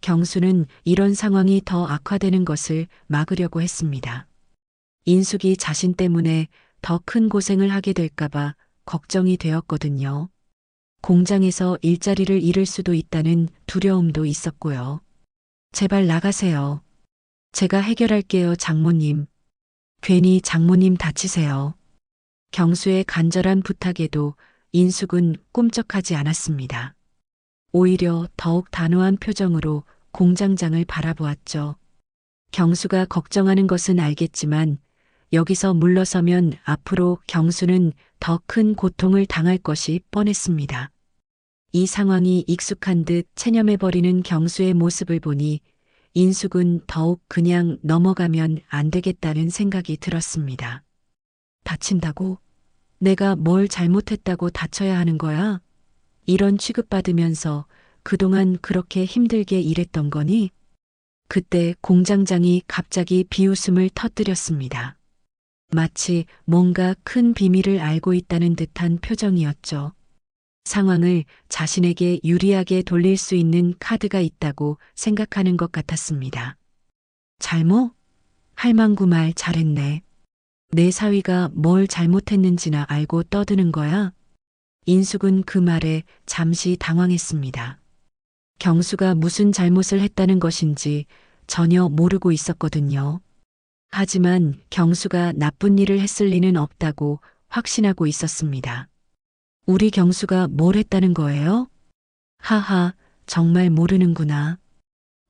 경수는 이런 상황이 더 악화되는 것을 막으려고 했습니다. 인숙이 자신 때문에 더 큰 고생을 하게 될까봐 걱정이 되었거든요. 공장에서 일자리를 잃을 수도 있다는 두려움도 있었고요. 제발 나가세요. 제가 해결할게요, 장모님. 괜히 장모님 다치세요. 경수의 간절한 부탁에도 인숙은 꿈쩍하지 않았습니다. 오히려 더욱 단호한 표정으로 공장장을 바라보았죠. 경수가 걱정하는 것은 알겠지만 여기서 물러서면 앞으로 경수는 더 큰 고통을 당할 것이 뻔했습니다. 이 상황이 익숙한 듯 체념해버리는 경수의 모습을 보니 인숙은 더욱 그냥 넘어가면 안 되겠다는 생각이 들었습니다. 다친다고? 내가 뭘 잘못했다고 다쳐야 하는 거야? 이런 취급받으면서 그동안 그렇게 힘들게 일했던 거니? 그때 공장장이 갑자기 비웃음을 터뜨렸습니다. 마치 뭔가 큰 비밀을 알고 있다는 듯한 표정이었죠. 상황을 자신에게 유리하게 돌릴 수 있는 카드가 있다고 생각하는 것 같았습니다. 잘못? 할망구 말 잘했네. 내 사위가 뭘 잘못했는지나 알고 떠드는 거야? 인숙은 그 말에 잠시 당황했습니다. 경수가 무슨 잘못을 했다는 것인지 전혀 모르고 있었거든요. 하지만 경수가 나쁜 일을 했을 리는 없다고 확신하고 있었습니다. 우리 경수가 뭘 했다는 거예요? 하하, 정말 모르는구나.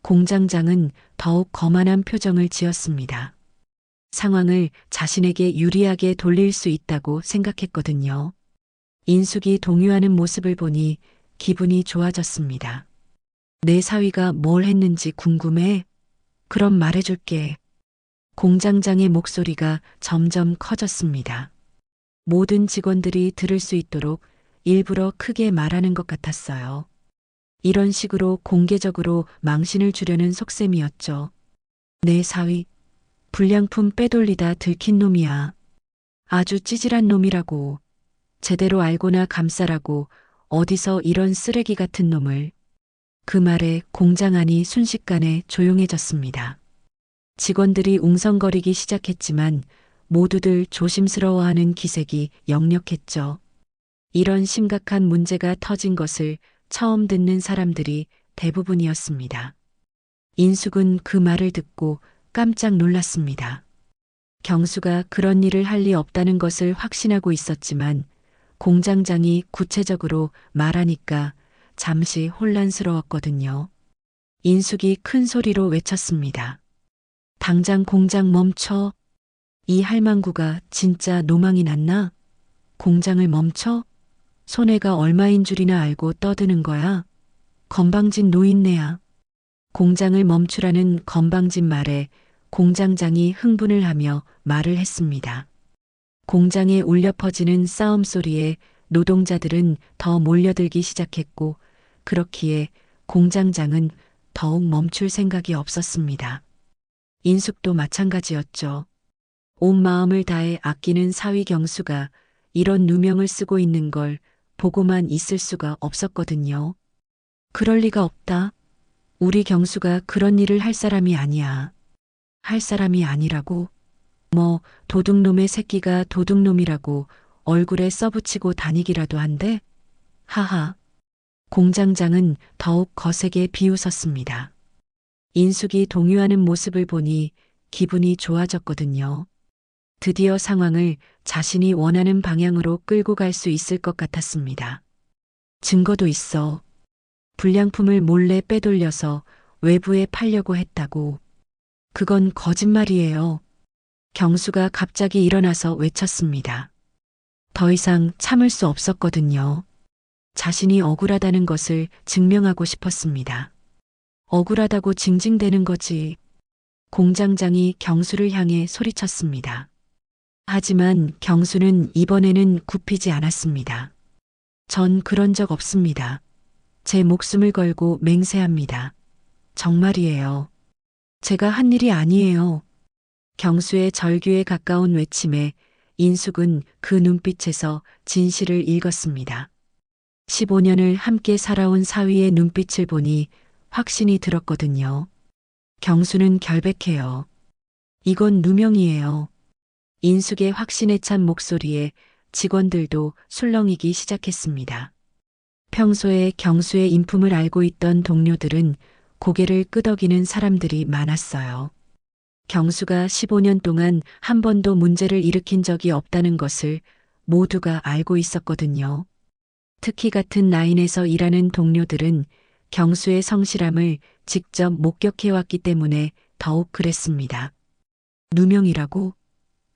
공장장은 더욱 거만한 표정을 지었습니다. 상황을 자신에게 유리하게 돌릴 수 있다고 생각했거든요. 인숙이 동요하는 모습을 보니 기분이 좋아졌습니다. 내 사위가 뭘 했는지 궁금해? 그럼 말해줄게. 공장장의 목소리가 점점 커졌습니다. 모든 직원들이 들을 수 있도록 일부러 크게 말하는 것 같았어요. 이런 식으로 공개적으로 망신을 주려는 속셈이었죠. 내 사위, 불량품 빼돌리다 들킨 놈이야. 아주 찌질한 놈이라고. 제대로 알고나 감싸라고 어디서 이런 쓰레기 같은 놈을. 그 말에 공장 안이 순식간에 조용해졌습니다. 직원들이 웅성거리기 시작했지만 모두들 조심스러워하는 기색이 역력했죠. 이런 심각한 문제가 터진 것을 처음 듣는 사람들이 대부분이었습니다. 인숙은 그 말을 듣고 깜짝 놀랐습니다. 경수가 그런 일을 할 리 없다는 것을 확신하고 있었지만 공장장이 구체적으로 말하니까 잠시 혼란스러웠거든요. 인숙이 큰 소리로 외쳤습니다. 당장 공장 멈춰. 이 할망구가 진짜 노망이 났나? 공장을 멈춰? 손해가 얼마인 줄이나 알고 떠드는 거야? 건방진 노인네야. 공장을 멈추라는 건방진 말에 공장장이 흥분을 하며 말을 했습니다. 공장에 울려 퍼지는 싸움 소리에 노동자들은 더 몰려들기 시작했고 그렇기에 공장장은 더욱 멈출 생각이 없었습니다. 인숙도 마찬가지였죠. 온 마음을 다해 아끼는 사위 경수가 이런 누명을 쓰고 있는 걸 보고만 있을 수가 없었거든요. 그럴 리가 없다. 우리 경수가 그런 일을 할 사람이 아니야. 할 사람이 아니라고? 뭐 도둑놈의 새끼가 도둑놈이라고 얼굴에 써붙이고 다니기라도 한대? 하하. 공장장은 더욱 거세게 비웃었습니다. 인숙이 동요하는 모습을 보니 기분이 좋아졌거든요. 드디어 상황을 자신이 원하는 방향으로 끌고 갈 수 있을 것 같았습니다. 증거도 있어. 불량품을 몰래 빼돌려서 외부에 팔려고 했다고. 그건 거짓말이에요. 경수가 갑자기 일어나서 외쳤습니다. 더 이상 참을 수 없었거든요. 자신이 억울하다는 것을 증명하고 싶었습니다. 억울하다고 징징대는 거지. 공장장이 경수를 향해 소리쳤습니다. 하지만 경수는 이번에는 굽히지 않았습니다. 전 그런 적 없습니다. 제 목숨을 걸고 맹세합니다. 정말이에요. 제가 한 일이 아니에요. 경수의 절규에 가까운 외침에 인숙은 그 눈빛에서 진실을 읽었습니다. 15년을 함께 살아온 사위의 눈빛을 보니 확신이 들었거든요. 경수는 결백해요. 이건 누명이에요. 인숙의 확신에 찬 목소리에 직원들도 술렁이기 시작했습니다. 평소에 경수의 인품을 알고 있던 동료들은 고개를 끄덕이는 사람들이 많았어요. 경수가 15년 동안 한 번도 문제를 일으킨 적이 없다는 것을 모두가 알고 있었거든요. 특히 같은 라인에서 일하는 동료들은 경수의 성실함을 직접 목격해왔기 때문에 더욱 그랬습니다. 누명이라고?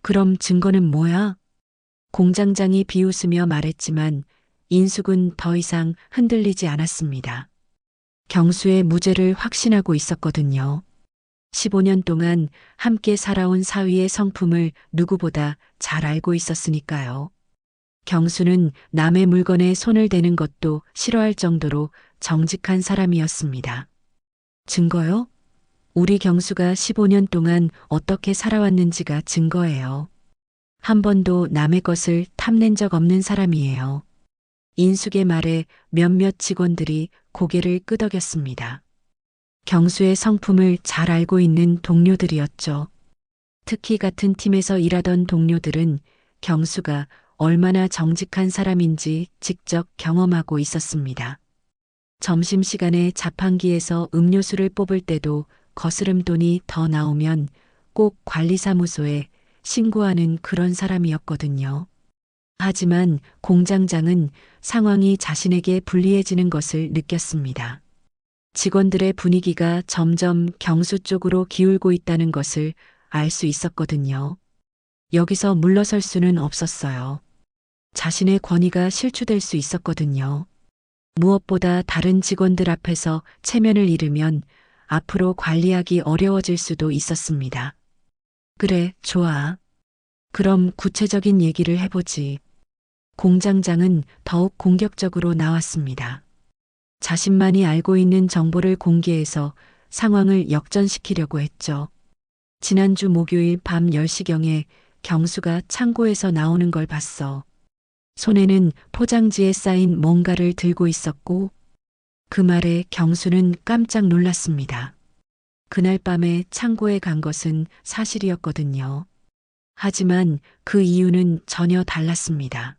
그럼 증거는 뭐야? 공장장이 비웃으며 말했지만 인숙은 더 이상 흔들리지 않았습니다. 경수의 무죄를 확신하고 있었거든요. 15년 동안 함께 살아온 사위의 성품을 누구보다 잘 알고 있었으니까요. 경수는 남의 물건에 손을 대는 것도 싫어할 정도로 정직한 사람이었습니다. 증거요? 우리 경수가 15년 동안 어떻게 살아왔는지가 증거예요. 한 번도 남의 것을 탐낸 적 없는 사람이에요. 인숙의 말에 몇몇 직원들이 고개를 끄덕였습니다. 경수의 성품을 잘 알고 있는 동료들이었죠. 특히 같은 팀에서 일하던 동료들은 경수가 얼마나 정직한 사람인지 직접 경험하고 있었습니다. 점심시간에 자판기에서 음료수를 뽑을 때도 거스름 돈이 더 나오면 꼭 관리사무소에 신고하는 그런 사람이었거든요. 하지만 공장장은 상황이 자신에게 불리해지는 것을 느꼈습니다. 직원들의 분위기가 점점 경수 쪽으로 기울고 있다는 것을 알 수 있었거든요. 여기서 물러설 수는 없었어요. 자신의 권위가 실추될 수 있었거든요. 무엇보다 다른 직원들 앞에서 체면을 잃으면 앞으로 관리하기 어려워질 수도 있었습니다. 그래, 좋아. 그럼 구체적인 얘기를 해보지. 공장장은 더욱 공격적으로 나왔습니다. 자신만이 알고 있는 정보를 공개해서 상황을 역전시키려고 했죠. 지난주 목요일 밤 10시경에 경수가 창고에서 나오는 걸 봤어. 손에는 포장지에 쌓인 뭔가를 들고 있었고 그 말에 경수는 깜짝 놀랐습니다. 그날 밤에 창고에 간 것은 사실이었거든요. 하지만 그 이유는 전혀 달랐습니다.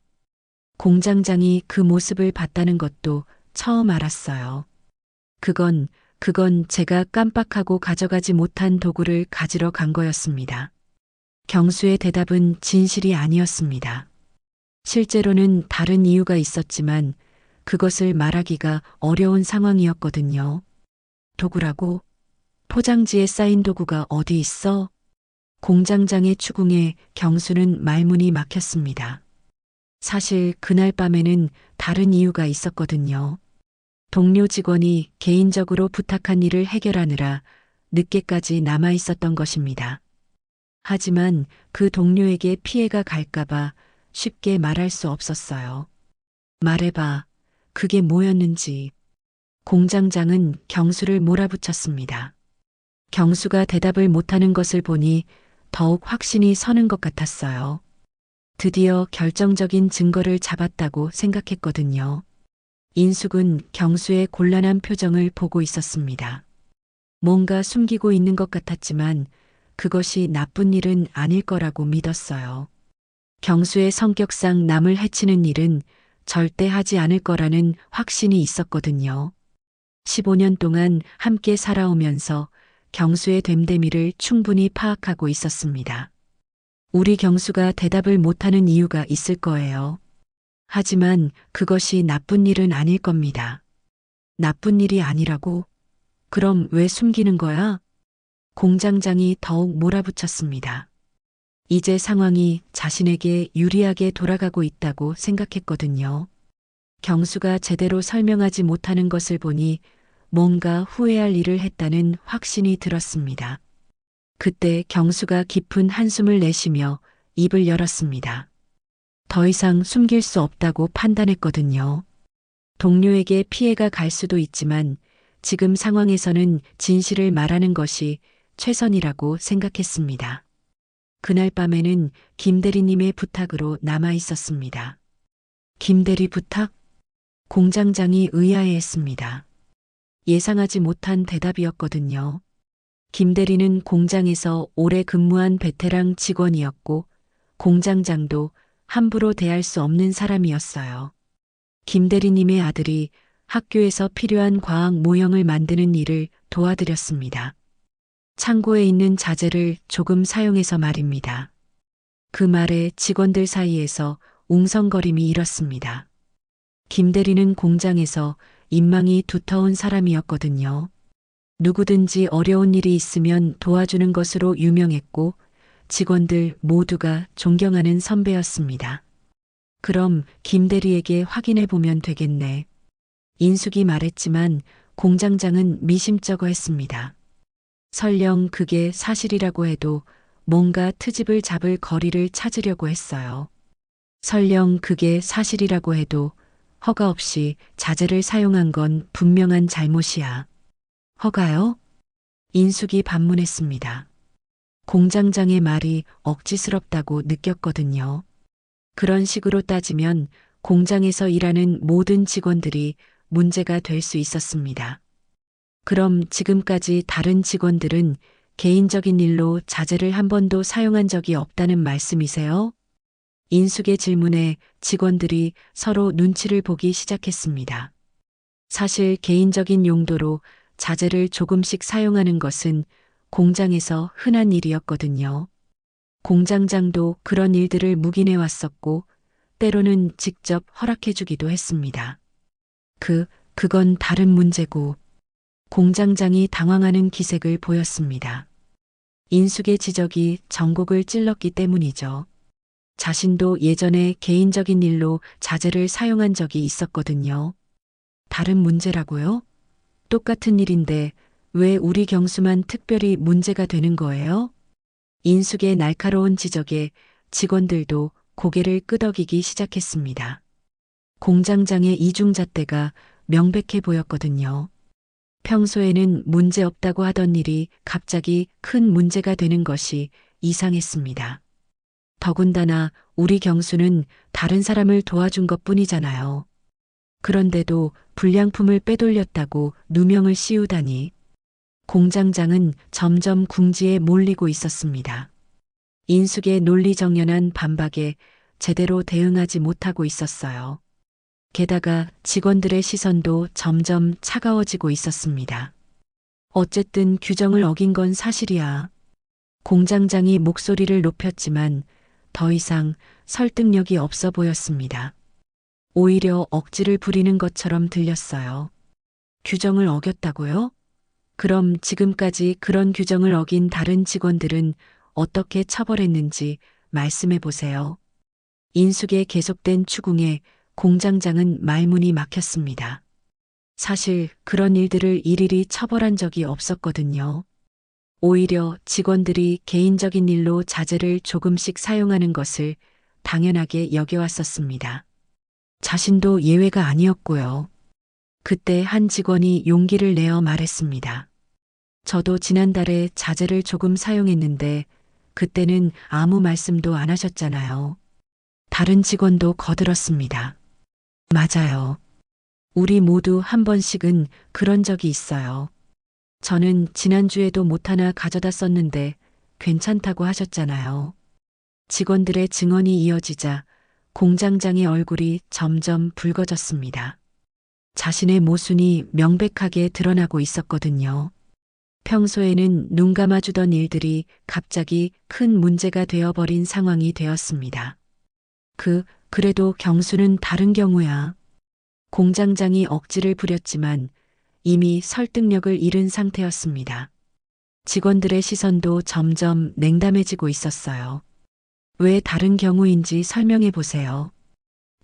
공장장이 그 모습을 봤다는 것도 처음 알았어요. 그건 제가 깜빡하고 가져가지 못한 도구를 가지러 간 거였습니다. 경수의 대답은 진실이 아니었습니다. 실제로는 다른 이유가 있었지만 그것을 말하기가 어려운 상황이었거든요. 도구라고? 포장지에 쌓인 도구가 어디 있어? 공장장의 추궁에 경수는 말문이 막혔습니다. 사실 그날 밤에는 다른 이유가 있었거든요. 동료 직원이 개인적으로 부탁한 일을 해결하느라 늦게까지 남아 있었던 것입니다. 하지만 그 동료에게 피해가 갈까봐 쉽게 말할 수 없었어요. 말해봐. 그게 뭐였는지. 공장장은 경수를 몰아붙였습니다. 경수가 대답을 못하는 것을 보니 더욱 확신이 서는 것 같았어요. 드디어 결정적인 증거를 잡았다고 생각했거든요. 인숙은 경수의 곤란한 표정을 보고 있었습니다. 뭔가 숨기고 있는 것 같았지만 그것이 나쁜 일은 아닐 거라고 믿었어요. 경수의 성격상 남을 해치는 일은 절대 하지 않을 거라는 확신이 있었거든요. 15년 동안 함께 살아오면서 경수의 됨됨이를 충분히 파악하고 있었습니다. 우리 경수가 대답을 못하는 이유가 있을 거예요. 하지만 그것이 나쁜 일은 아닐 겁니다. 나쁜 일이 아니라고? 그럼 왜 숨기는 거야? 공장장이 더욱 몰아붙였습니다. 이제 상황이 자신에게 유리하게 돌아가고 있다고 생각했거든요. 경수가 제대로 설명하지 못하는 것을 보니 뭔가 후회할 일을 했다는 확신이 들었습니다. 그때 경수가 깊은 한숨을 내쉬며 입을 열었습니다. 더 이상 숨길 수 없다고 판단했거든요. 동료에게 피해가 갈 수도 있지만 지금 상황에서는 진실을 말하는 것이 최선이라고 생각했습니다. 그날 밤에는 김대리님의 부탁으로 남아 있었습니다. 김대리 부탁? 공장장이 의아해했습니다. 예상하지 못한 대답이었거든요. 김대리는 공장에서 오래 근무한 베테랑 직원이었고 공장장도 함부로 대할 수 없는 사람이었어요. 김대리님의 아들이 학교에서 필요한 과학 모형을 만드는 일을 도와드렸습니다. 창고에 있는 자재를 조금 사용해서 말입니다. 그 말에 직원들 사이에서 웅성거림이 일었습니다. 김 대리는 공장에서 인망이 두터운 사람이었거든요. 누구든지 어려운 일이 있으면 도와주는 것으로 유명했고 직원들 모두가 존경하는 선배였습니다. 그럼 김 대리에게 확인해 보면 되겠네. 인숙이 말했지만 공장장은 미심쩍어 했습니다. 설령 그게 사실이라고 해도 뭔가 트집을 잡을 거리를 찾으려고 했어요. 설령 그게 사실이라고 해도 허가 없이 자재를 사용한 건 분명한 잘못이야. 허가요? 인숙이 반문했습니다. 공장장의 말이 억지스럽다고 느꼈거든요. 그런 식으로 따지면 공장에서 일하는 모든 직원들이 문제가 될 수 있었습니다. 그럼 지금까지 다른 직원들은 개인적인 일로 자재를 한 번도 사용한 적이 없다는 말씀이세요? 인숙의 질문에 직원들이 서로 눈치를 보기 시작했습니다. 사실 개인적인 용도로 자재를 조금씩 사용하는 것은 공장에서 흔한 일이었거든요. 공장장도 그런 일들을 묵인해 왔었고, 때로는 직접 허락해 주기도 했습니다. 그건 다른 문제고, 공장장이 당황하는 기색을 보였습니다. 인숙의 지적이 전곡을 찔렀기 때문이죠. 자신도 예전에 개인적인 일로 자재를 사용한 적이 있었거든요. 다른 문제라고요? 똑같은 일인데 왜 우리 경수만 특별히 문제가 되는 거예요? 인숙의 날카로운 지적에 직원들도 고개를 끄덕이기 시작했습니다. 공장장의 이중잣대가 명백해 보였거든요. 평소에는 문제 없다고 하던 일이 갑자기 큰 문제가 되는 것이 이상했습니다. 더군다나 우리 경수는 다른 사람을 도와준 것뿐이잖아요. 그런데도 불량품을 빼돌렸다고 누명을 씌우다니. 공장장은 점점 궁지에 몰리고 있었습니다. 인숙의 논리정연한 반박에 제대로 대응하지 못하고 있었어요. 게다가 직원들의 시선도 점점 차가워지고 있었습니다. 어쨌든 규정을 어긴 건 사실이야. 공장장이 목소리를 높였지만 더 이상 설득력이 없어 보였습니다. 오히려 억지를 부리는 것처럼 들렸어요. 규정을 어겼다고요? 그럼 지금까지 그런 규정을 어긴 다른 직원들은 어떻게 처벌했는지 말씀해 보세요. 인숙의 계속된 추궁에 공장장은 말문이 막혔습니다. 사실 그런 일들을 일일이 처벌한 적이 없었거든요. 오히려 직원들이 개인적인 일로 자재를 조금씩 사용하는 것을 당연하게 여겨왔었습니다. 자신도 예외가 아니었고요. 그때 한 직원이 용기를 내어 말했습니다. 저도 지난달에 자재를 조금 사용했는데 그때는 아무 말씀도 안 하셨잖아요. 다른 직원도 거들었습니다. 맞아요. 우리 모두 한 번씩은 그런 적이 있어요. 저는 지난주에도 못 하나 가져다 썼는데 괜찮다고 하셨잖아요. 직원들의 증언이 이어지자 공장장의 얼굴이 점점 붉어졌습니다. 자신의 모순이 명백하게 드러나고 있었거든요. 평소에는 눈 감아주던 일들이 갑자기 큰 문제가 되어버린 상황이 되었습니다. 그래도 경수는 다른 경우야. 공장장이 억지를 부렸지만 이미 설득력을 잃은 상태였습니다. 직원들의 시선도 점점 냉담해지고 있었어요. 왜 다른 경우인지 설명해 보세요.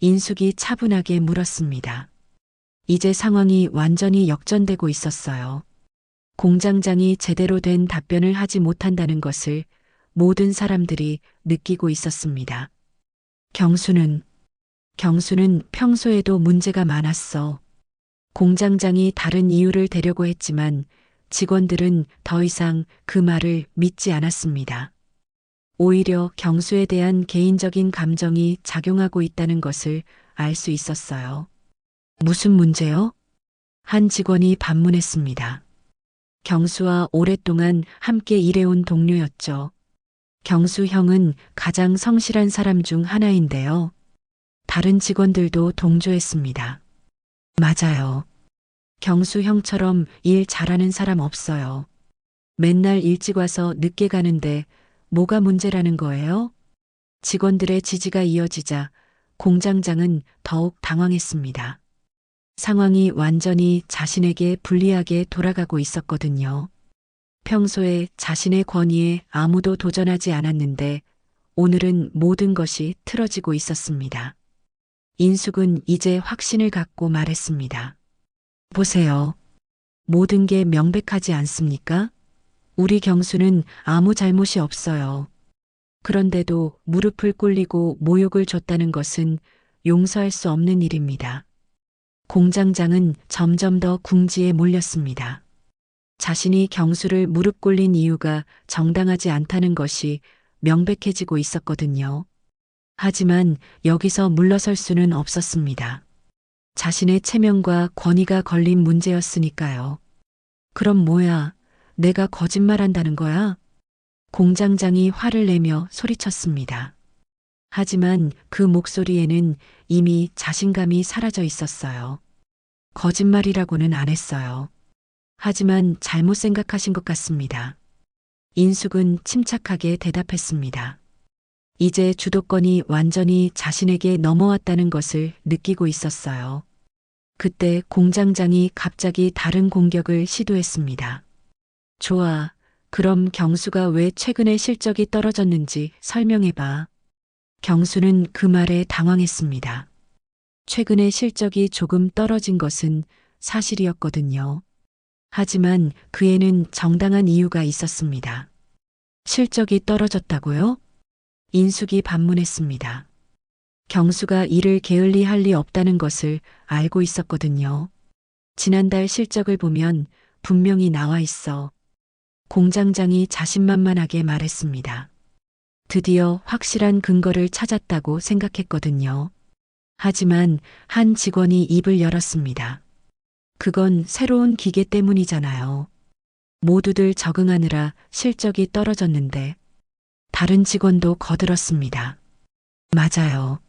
인숙이 차분하게 물었습니다. 이제 상황이 완전히 역전되고 있었어요. 공장장이 제대로 된 답변을 하지 못한다는 것을 모든 사람들이 느끼고 있었습니다. 경수는 평소에도 문제가 많았어. 공장장이 다른 이유를 대려고 했지만 직원들은 더 이상 그 말을 믿지 않았습니다. 오히려 경수에 대한 개인적인 감정이 작용하고 있다는 것을 알 수 있었어요. 무슨 문제요? 한 직원이 반문했습니다. 경수와 오랫동안 함께 일해온 동료였죠. 경수 형은 가장 성실한 사람 중 하나인데요. 다른 직원들도 동조했습니다. 맞아요. 경수 형처럼 일 잘하는 사람 없어요. 맨날 일찍 와서 늦게 가는데 뭐가 문제라는 거예요? 직원들의 지지가 이어지자 공장장은 더욱 당황했습니다. 상황이 완전히 자신에게 불리하게 돌아가고 있었거든요. 평소에 자신의 권위에 아무도 도전하지 않았는데 오늘은 모든 것이 틀어지고 있었습니다. 인숙은 이제 확신을 갖고 말했습니다. 보세요. 모든 게 명백하지 않습니까? 우리 경수는 아무 잘못이 없어요. 그런데도 무릎을 꿇리고 모욕을 줬다는 것은 용서할 수 없는 일입니다. 공장장은 점점 더 궁지에 몰렸습니다. 자신이 경수를 무릎 꿇린 이유가 정당하지 않다는 것이 명백해지고 있었거든요. 하지만 여기서 물러설 수는 없었습니다. 자신의 체면과 권위가 걸린 문제였으니까요. 그럼 뭐야? 내가 거짓말한다는 거야? 공장장이 화를 내며 소리쳤습니다. 하지만 그 목소리에는 이미 자신감이 사라져 있었어요. 거짓말이라고는 안 했어요. 하지만 잘못 생각하신 것 같습니다. 인숙은 침착하게 대답했습니다. 이제 주도권이 완전히 자신에게 넘어왔다는 것을 느끼고 있었어요. 그때 공장장이 갑자기 다른 공격을 시도했습니다. 좋아. 그럼 경수가 왜 최근에 실적이 떨어졌는지 설명해봐. 경수는 그 말에 당황했습니다. 최근에 실적이 조금 떨어진 것은 사실이었거든요. 하지만 그에는 정당한 이유가 있었습니다. 실적이 떨어졌다고요? 인숙이 반문했습니다. 경수가 이를 게을리 할 리 없다는 것을 알고 있었거든요. 지난달 실적을 보면 분명히 나와 있어. 공장장이 자신만만하게 말했습니다. 드디어 확실한 근거를 찾았다고 생각했거든요. 하지만 한 직원이 입을 열었습니다. 그건 새로운 기계 때문이잖아요. 모두들 적응하느라 실적이 떨어졌는데 다른 직원도 거들었습니다. 맞아요.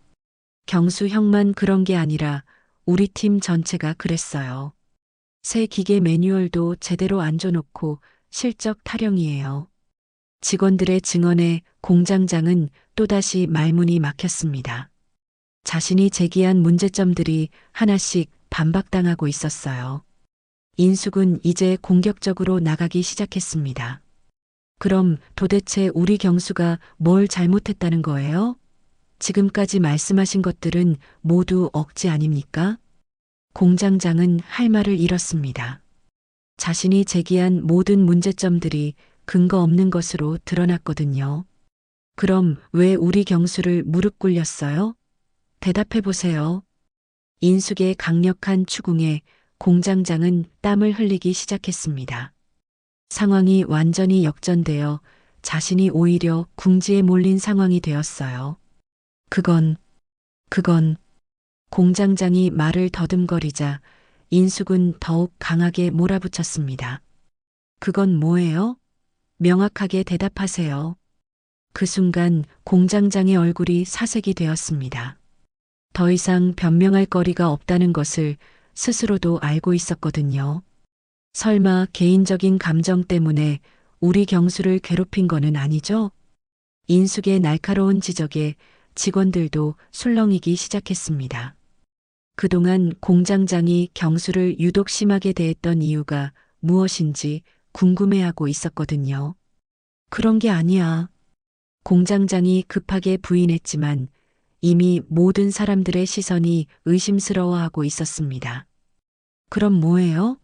경수 형만 그런 게 아니라 우리 팀 전체가 그랬어요. 새 기계 매뉴얼도 제대로 안 줘놓고 실적 타령이에요. 직원들의 증언에 공장장은 또다시 말문이 막혔습니다. 자신이 제기한 문제점들이 하나씩 반박당하고 있었어요. 인숙은 이제 공격적으로 나가기 시작했습니다. 그럼 도대체 우리 경수가 뭘 잘못했다는 거예요? 지금까지 말씀하신 것들은 모두 억지 아닙니까? 공장장은 할 말을 잃었습니다. 자신이 제기한 모든 문제점들이 근거 없는 것으로 드러났거든요. 그럼 왜 우리 경수를 무릎 꿇렸어요? 대답해 보세요. 인숙의 강력한 추궁에 공장장은 땀을 흘리기 시작했습니다. 상황이 완전히 역전되어 자신이 오히려 궁지에 몰린 상황이 되었어요. 그건 공장장이 말을 더듬거리자 인숙은 더욱 강하게 몰아붙였습니다. 그건 뭐예요? 명확하게 대답하세요. 그 순간 공장장의 얼굴이 사색이 되었습니다. 더 이상 변명할 거리가 없다는 것을 스스로도 알고 있었거든요. 설마 개인적인 감정 때문에 우리 경수를 괴롭힌 거는 아니죠? 인숙의 날카로운 지적에 직원들도 술렁이기 시작했습니다. 그동안 공장장이 경수를 유독 심하게 대했던 이유가 무엇인지 궁금해하고 있었거든요. 그런 게 아니야. 공장장이 급하게 부인했지만 이미 모든 사람들의 시선이 의심스러워하고 있었습니다. 그럼 뭐예요?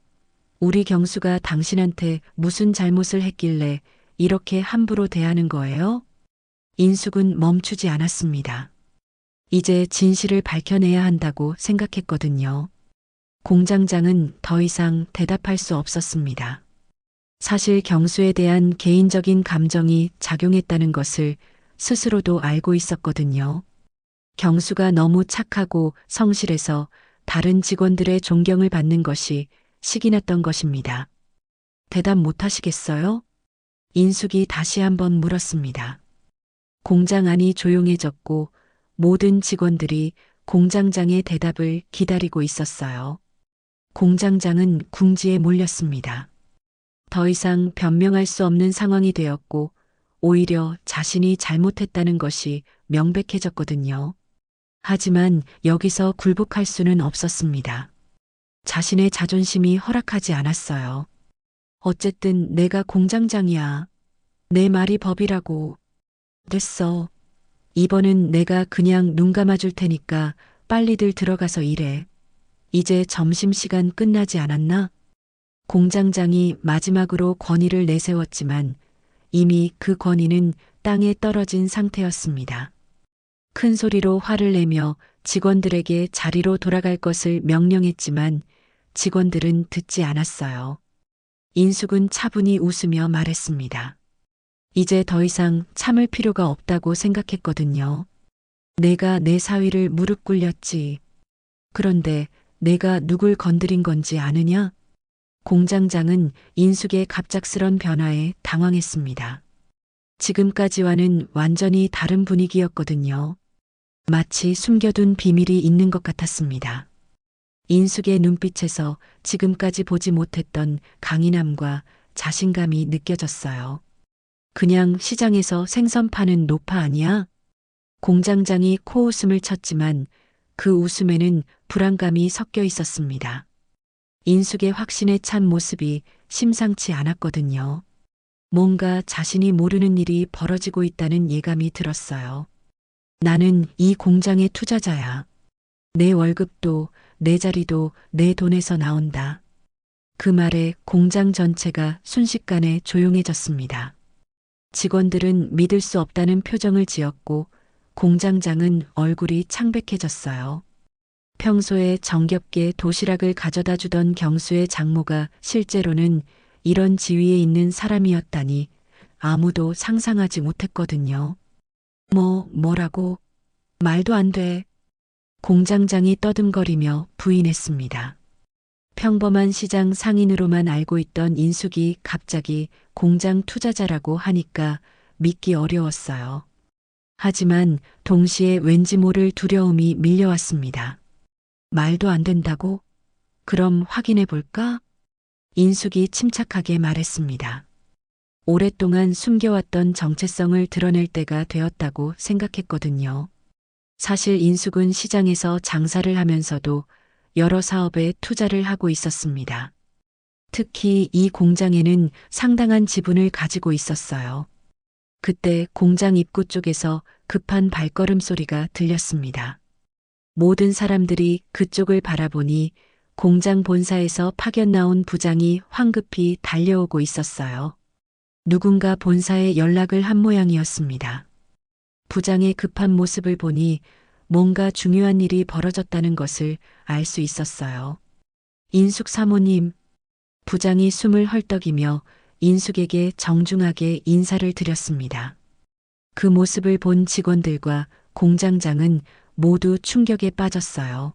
우리 경수가 당신한테 무슨 잘못을 했길래 이렇게 함부로 대하는 거예요? 인숙은 멈추지 않았습니다. 이제 진실을 밝혀내야 한다고 생각했거든요. 공장장은 더 이상 대답할 수 없었습니다. 사실 경수에 대한 개인적인 감정이 작용했다는 것을 스스로도 알고 있었거든요. 경수가 너무 착하고 성실해서 다른 직원들의 존경을 받는 것이 식이 났던 것입니다. 대답 못 하시겠어요? 인숙이 다시 한번 물었습니다. 공장 안이 조용해졌고 모든 직원들이 공장장의 대답을 기다리고 있었어요. 공장장은 궁지에 몰렸습니다. 더 이상 변명할 수 없는 상황이 되었고 오히려 자신이 잘못했다는 것이 명백해졌거든요. 하지만 여기서 굴복할 수는 없었습니다. 자신의 자존심이 허락하지 않았어요. 어쨌든 내가 공장장이야. 내 말이 법이라고. 됐어. 이번은 내가 그냥 눈 감아줄 테니까 빨리들 들어가서 일해. 이제 점심시간 끝나지 않았나? 공장장이 마지막으로 권위를 내세웠지만 이미 그 권위는 땅에 떨어진 상태였습니다. 큰 소리로 화를 내며 직원들에게 자리로 돌아갈 것을 명령했지만 직원들은 듣지 않았어요. 인숙은 차분히 웃으며 말했습니다. 이제 더 이상 참을 필요가 없다고 생각했거든요. 내가 내 사위를 무릎 꿇렸지. 그런데 내가 누굴 건드린 건지 아느냐? 공장장은 인숙의 갑작스런 변화에 당황했습니다. 지금까지와는 완전히 다른 분위기였거든요. 마치 숨겨둔 비밀이 있는 것 같았습니다. 인숙의 눈빛에서 지금까지 보지 못했던 강인함과 자신감이 느껴졌어요. 그냥 시장에서 생선 파는 노파 아니야? 공장장이 코웃음을 쳤지만 그 웃음에는 불안감이 섞여 있었습니다. 인숙의 확신에 찬 모습이 심상치 않았거든요. 뭔가 자신이 모르는 일이 벌어지고 있다는 예감이 들었어요. 나는 이 공장의 투자자야. 내 월급도 내 자리도 내 돈에서 나온다. 그 말에 공장 전체가 순식간에 조용해졌습니다. 직원들은 믿을 수 없다는 표정을 지었고 공장장은 얼굴이 창백해졌어요. 평소에 정겹게 도시락을 가져다 주던 경수의 장모가 실제로는 이런 지위에 있는 사람이었다니 아무도 상상하지 못했거든요. 뭐라고? 말도 안 돼. 공장장이 떠듬거리며 부인했습니다. 평범한 시장 상인으로만 알고 있던 인숙이 갑자기 공장 투자자라고 하니까 믿기 어려웠어요. 하지만 동시에 왠지 모를 두려움이 밀려왔습니다. 말도 안 된다고? 그럼 확인해 볼까? 인숙이 침착하게 말했습니다. 오랫동안 숨겨왔던 정체성을 드러낼 때가 되었다고 생각했거든요. 사실 인숙은 시장에서 장사를 하면서도 여러 사업에 투자를 하고 있었습니다. 특히 이 공장에는 상당한 지분을 가지고 있었어요. 그때 공장 입구 쪽에서 급한 발걸음 소리가 들렸습니다. 모든 사람들이 그쪽을 바라보니 공장 본사에서 파견 나온 부장이 황급히 달려오고 있었어요. 누군가 본사에 연락을 한 모양이었습니다. 부장의 급한 모습을 보니 뭔가 중요한 일이 벌어졌다는 것을 알 수 있었어요. 인숙 사모님, 부장이 숨을 헐떡이며 인숙에게 정중하게 인사를 드렸습니다. 그 모습을 본 직원들과 공장장은 모두 충격에 빠졌어요.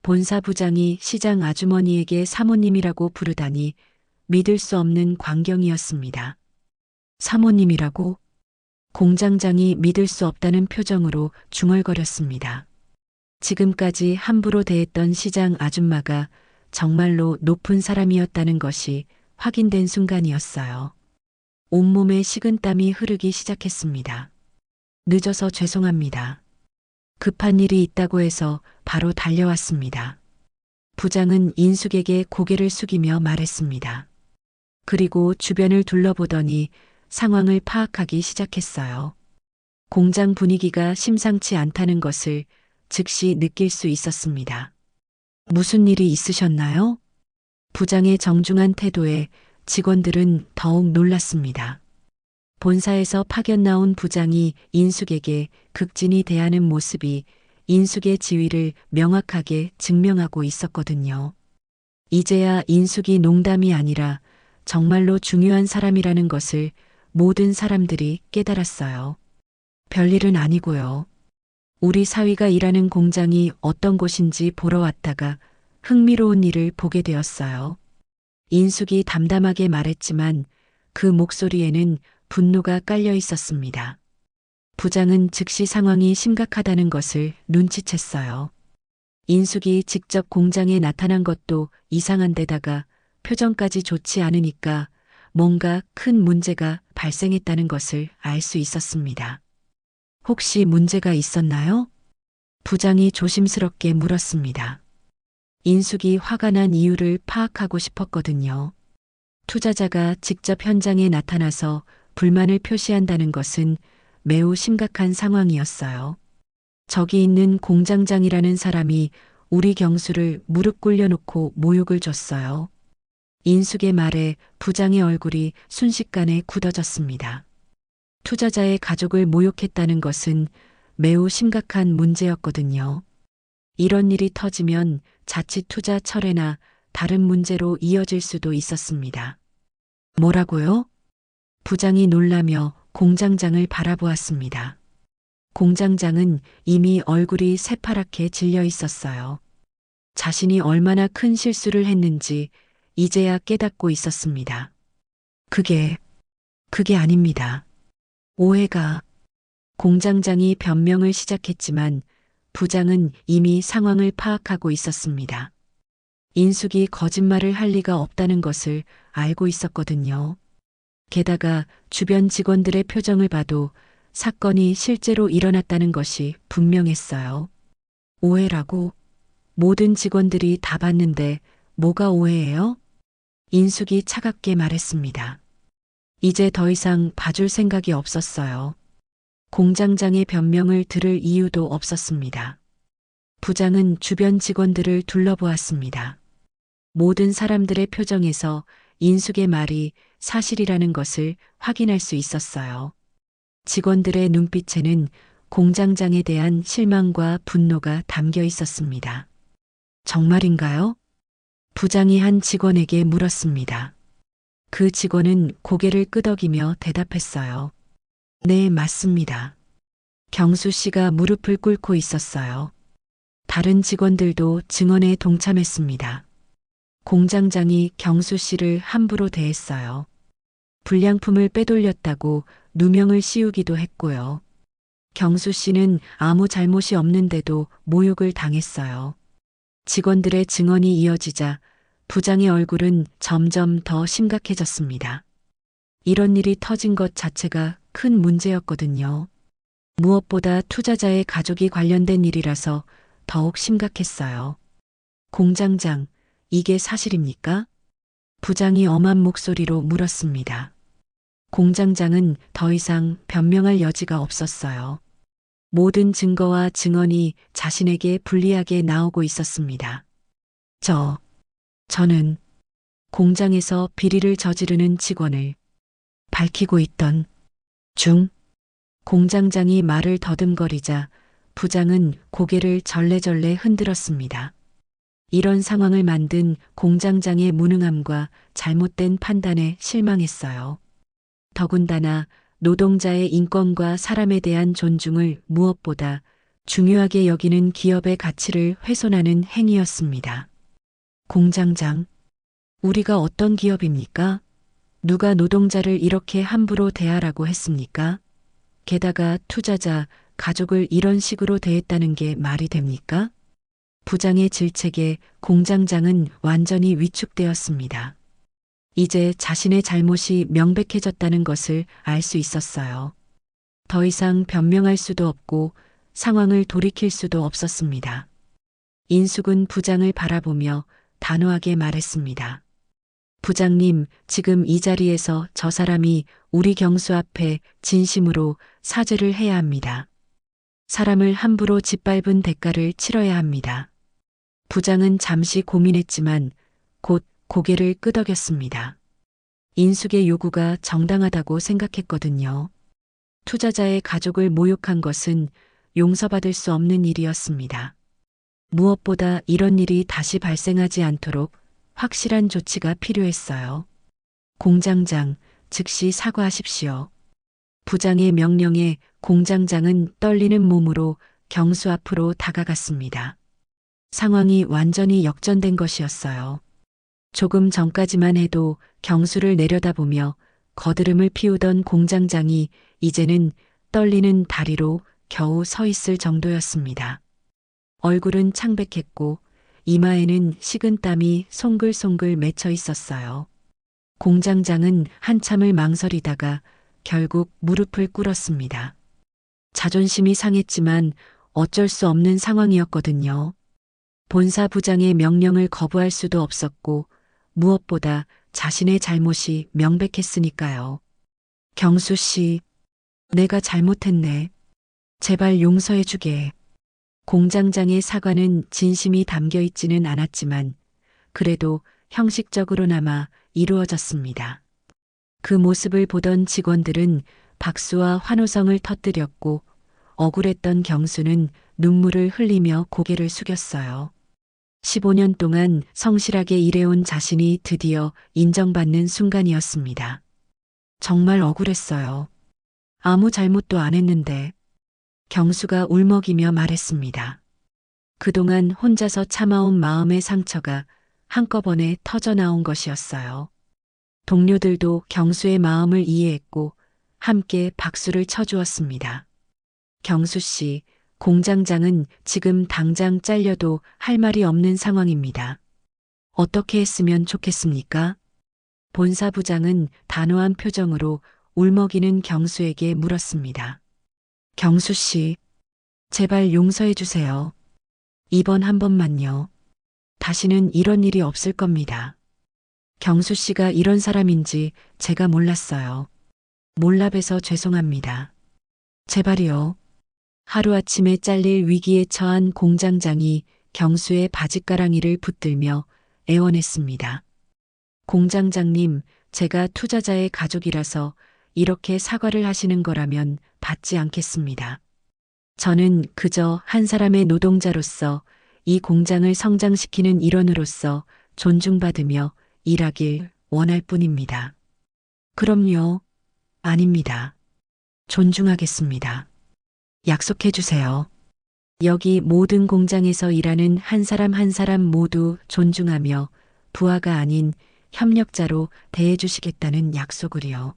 본사 부장이 시장 아주머니에게 사모님이라고 부르다니 믿을 수 없는 광경이었습니다. 사모님이라고? 공장장이 믿을 수 없다는 표정으로 중얼거렸습니다. 지금까지 함부로 대했던 시장 아줌마가 정말로 높은 사람이었다는 것이 확인된 순간이었어요. 온몸에 식은땀이 흐르기 시작했습니다. 늦어서 죄송합니다. 급한 일이 있다고 해서 바로 달려왔습니다. 부장은 인숙에게 고개를 숙이며 말했습니다. 그리고 주변을 둘러보더니 상황을 파악하기 시작했어요. 공장 분위기가 심상치 않다는 것을 즉시 느낄 수 있었습니다. 무슨 일이 있으셨나요? 부장의 정중한 태도에 직원들은 더욱 놀랐습니다. 본사에서 파견 나온 부장이 인숙에게 극진히 대하는 모습이 인숙의 지위를 명확하게 증명하고 있었거든요. 이제야 인숙이 농담이 아니라 정말로 중요한 사람이라는 것을 모든 사람들이 깨달았어요. 별일은 아니고요. 우리 사위가 일하는 공장이 어떤 곳인지 보러 왔다가 흥미로운 일을 보게 되었어요. 인숙이 담담하게 말했지만 그 목소리에는 분노가 깔려 있었습니다. 부장은 즉시 상황이 심각하다는 것을 눈치챘어요. 인숙이 직접 공장에 나타난 것도 이상한 데다가 표정까지 좋지 않으니까 뭔가 큰 문제가 발생했다는 것을 알 수 있었습니다. 혹시 문제가 있었나요? 부장이 조심스럽게 물었습니다. 인숙이 화가 난 이유를 파악하고 싶었거든요. 투자자가 직접 현장에 나타나서 불만을 표시한다는 것은 매우 심각한 상황이었어요. 저기 있는 공장장이라는 사람이 우리 경수를 무릎 꿇려놓고 모욕을 줬어요. 인숙의 말에 부장의 얼굴이 순식간에 굳어졌습니다. 투자자의 가족을 모욕했다는 것은 매우 심각한 문제였거든요. 이런 일이 터지면 자칫 투자 철회나 다른 문제로 이어질 수도 있었습니다. 뭐라고요? 부장이 놀라며 공장장을 바라보았습니다. 공장장은 이미 얼굴이 새파랗게 질려 있었어요. 자신이 얼마나 큰 실수를 했는지 이제야 깨닫고 있었습니다. 그게 아닙니다. 오해가. 공장장이 변명을 시작했지만 부장은 이미 상황을 파악하고 있었습니다. 인숙이 거짓말을 할 리가 없다는 것을 알고 있었거든요. 게다가 주변 직원들의 표정을 봐도 사건이 실제로 일어났다는 것이 분명했어요. 오해라고? 모든 직원들이 다 봤는데 뭐가 오해예요? 인숙이 차갑게 말했습니다. 이제 더 이상 봐줄 생각이 없었어요. 공장장의 변명을 들을 이유도 없었습니다. 부장은 주변 직원들을 둘러보았습니다. 모든 사람들의 표정에서 인숙의 말이 사실이라는 것을 확인할 수 있었어요. 직원들의 눈빛에는 공장장에 대한 실망과 분노가 담겨 있었습니다. 정말인가요? 부장이 한 직원에게 물었습니다. 그 직원은 고개를 끄덕이며 대답했어요. 네, 맞습니다. 경수 씨가 무릎을 꿇고 있었어요. 다른 직원들도 증언에 동참했습니다. 공장장이 경수 씨를 함부로 대했어요. 불량품을 빼돌렸다고 누명을 씌우기도 했고요. 경수 씨는 아무 잘못이 없는데도 모욕을 당했어요. 직원들의 증언이 이어지자 부장의 얼굴은 점점 더 심각해졌습니다. 이런 일이 터진 것 자체가 큰 문제였거든요. 무엇보다 투자자의 가족이 관련된 일이라서 더욱 심각했어요. 공장장, 이게 사실입니까? 부장이 엄한 목소리로 물었습니다. 공장장은 더 이상 변명할 여지가 없었어요. 모든 증거와 증언이 자신에게 불리하게 나오고 있었습니다. 저는 공장에서 비리를 저지르는 직원을 밝히고 있던 중, 공장장이 말을 더듬거리자 부장은 고개를 절레절레 흔들었습니다. 이런 상황을 만든 공장장의 무능함과 잘못된 판단에 실망했어요. 더군다나 노동자의 인권과 사람에 대한 존중을 무엇보다 중요하게 여기는 기업의 가치를 훼손하는 행위였습니다. 공장장, 우리가 어떤 기업입니까? 누가 노동자를 이렇게 함부로 대하라고 했습니까? 게다가 투자자, 가족을 이런 식으로 대했다는 게 말이 됩니까? 부장의 질책에 공장장은 완전히 위축되었습니다. 이제 자신의 잘못이 명백해졌다는 것을 알 수 있었어요. 더 이상 변명할 수도 없고 상황을 돌이킬 수도 없었습니다. 인숙은 부장을 바라보며 단호하게 말했습니다. 부장님, 지금 이 자리에서 저 사람이 우리 경수 앞에 진심으로 사죄를 해야 합니다. 사람을 함부로 짓밟은 대가를 치러야 합니다. 부장은 잠시 고민했지만 곧 고개를 끄덕였습니다. 인숙의 요구가 정당하다고 생각했거든요. 투자자의 가족을 모욕한 것은 용서받을 수 없는 일이었습니다. 무엇보다 이런 일이 다시 발생하지 않도록 확실한 조치가 필요했어요. 공장장, 즉시 사과하십시오. 부장의 명령에 공장장은 떨리는 몸으로 경수 앞으로 다가갔습니다. 상황이 완전히 역전된 것이었어요. 조금 전까지만 해도 경수를 내려다보며 거드름을 피우던 공장장이 이제는 떨리는 다리로 겨우 서 있을 정도였습니다. 얼굴은 창백했고 이마에는 식은땀이 송글송글 맺혀 있었어요. 공장장은 한참을 망설이다가 결국 무릎을 꿇었습니다. 자존심이 상했지만 어쩔 수 없는 상황이었거든요. 본사부장의 명령을 거부할 수도 없었고 무엇보다 자신의 잘못이 명백했으니까요. 경수 씨, 내가 잘못했네. 제발 용서해 주게. 공장장의 사과는 진심이 담겨 있지는 않았지만 그래도 형식적으로나마 이루어졌습니다. 그 모습을 보던 직원들은 박수와 환호성을 터뜨렸고 억울했던 경수는 눈물을 흘리며 고개를 숙였어요. 15년 동안 성실하게 일해온 자신이 드디어 인정받는 순간이었습니다. 정말 억울했어요. 아무 잘못도 안 했는데. 경수가 울먹이며 말했습니다. 그동안 혼자서 참아온 마음의 상처가 한꺼번에 터져나온 것이었어요. 동료들도 경수의 마음을 이해했고 함께 박수를 쳐주었습니다. 경수 씨, 공장장은 지금 당장 잘려도 할 말이 없는 상황입니다. 어떻게 했으면 좋겠습니까? 본사부장은 단호한 표정으로 울먹이는 경수에게 물었습니다. 경수 씨, 제발 용서해 주세요. 이번 한 번만요. 다시는 이런 일이 없을 겁니다. 경수 씨가 이런 사람인지 제가 몰랐어요. 몰라봬서 죄송합니다. 제발이요. 하루아침에 잘릴 위기에 처한 공장장이 경수의 바짓가랑이를 붙들며 애원했습니다. 공장장님, 제가 투자자의 가족이라서 이렇게 사과를 하시는 거라면 받지 않겠습니다. 저는 그저 한 사람의 노동자로서 이 공장을 성장시키는 일원으로서 존중받으며 일하길 원할 뿐입니다. 그럼요. 아닙니다. 존중하겠습니다. 약속해 주세요. 여기 모든 공장에서 일하는 한 사람 한 사람 모두 존중하며 부하가 아닌 협력자로 대해 주시겠다는 약속을요.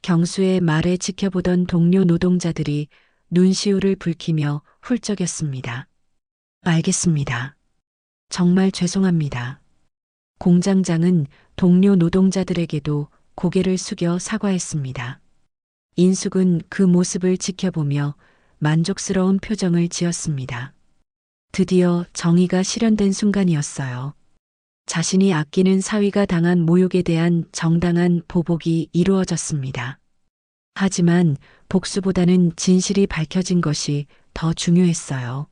경수의 말에 지켜보던 동료 노동자들이 눈시울을 붉히며 훌쩍였습니다. 알겠습니다. 정말 죄송합니다. 공장장은 동료 노동자들에게도 고개를 숙여 사과했습니다. 인숙은 그 모습을 지켜보며 만족스러운 표정을 지었습니다. 드디어 정의가 실현된 순간이었어요. 자신이 아끼는 사위가 당한 모욕에 대한 정당한 보복이 이루어졌습니다. 하지만 복수보다는 진실이 밝혀진 것이 더 중요했어요.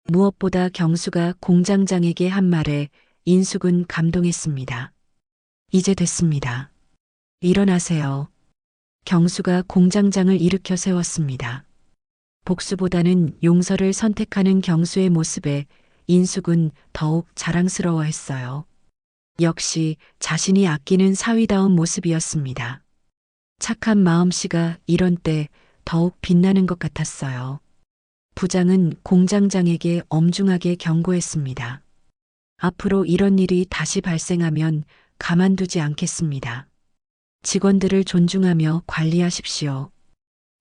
무엇보다 경수가 공장장에게 한 말에 인숙은 감동했습니다. 이제 됐습니다. 일어나세요. 경수가 공장장을 일으켜 세웠습니다. 복수보다는 용서를 선택하는 경수의 모습에 인숙은 더욱 자랑스러워했어요. 역시 자신이 아끼는 사위다운 모습이었습니다. 착한 마음씨가 이런 때 더욱 빛나는 것 같았어요. 부장은 공장장에게 엄중하게 경고했습니다. 앞으로 이런 일이 다시 발생하면 가만두지 않겠습니다. 직원들을 존중하며 관리하십시오.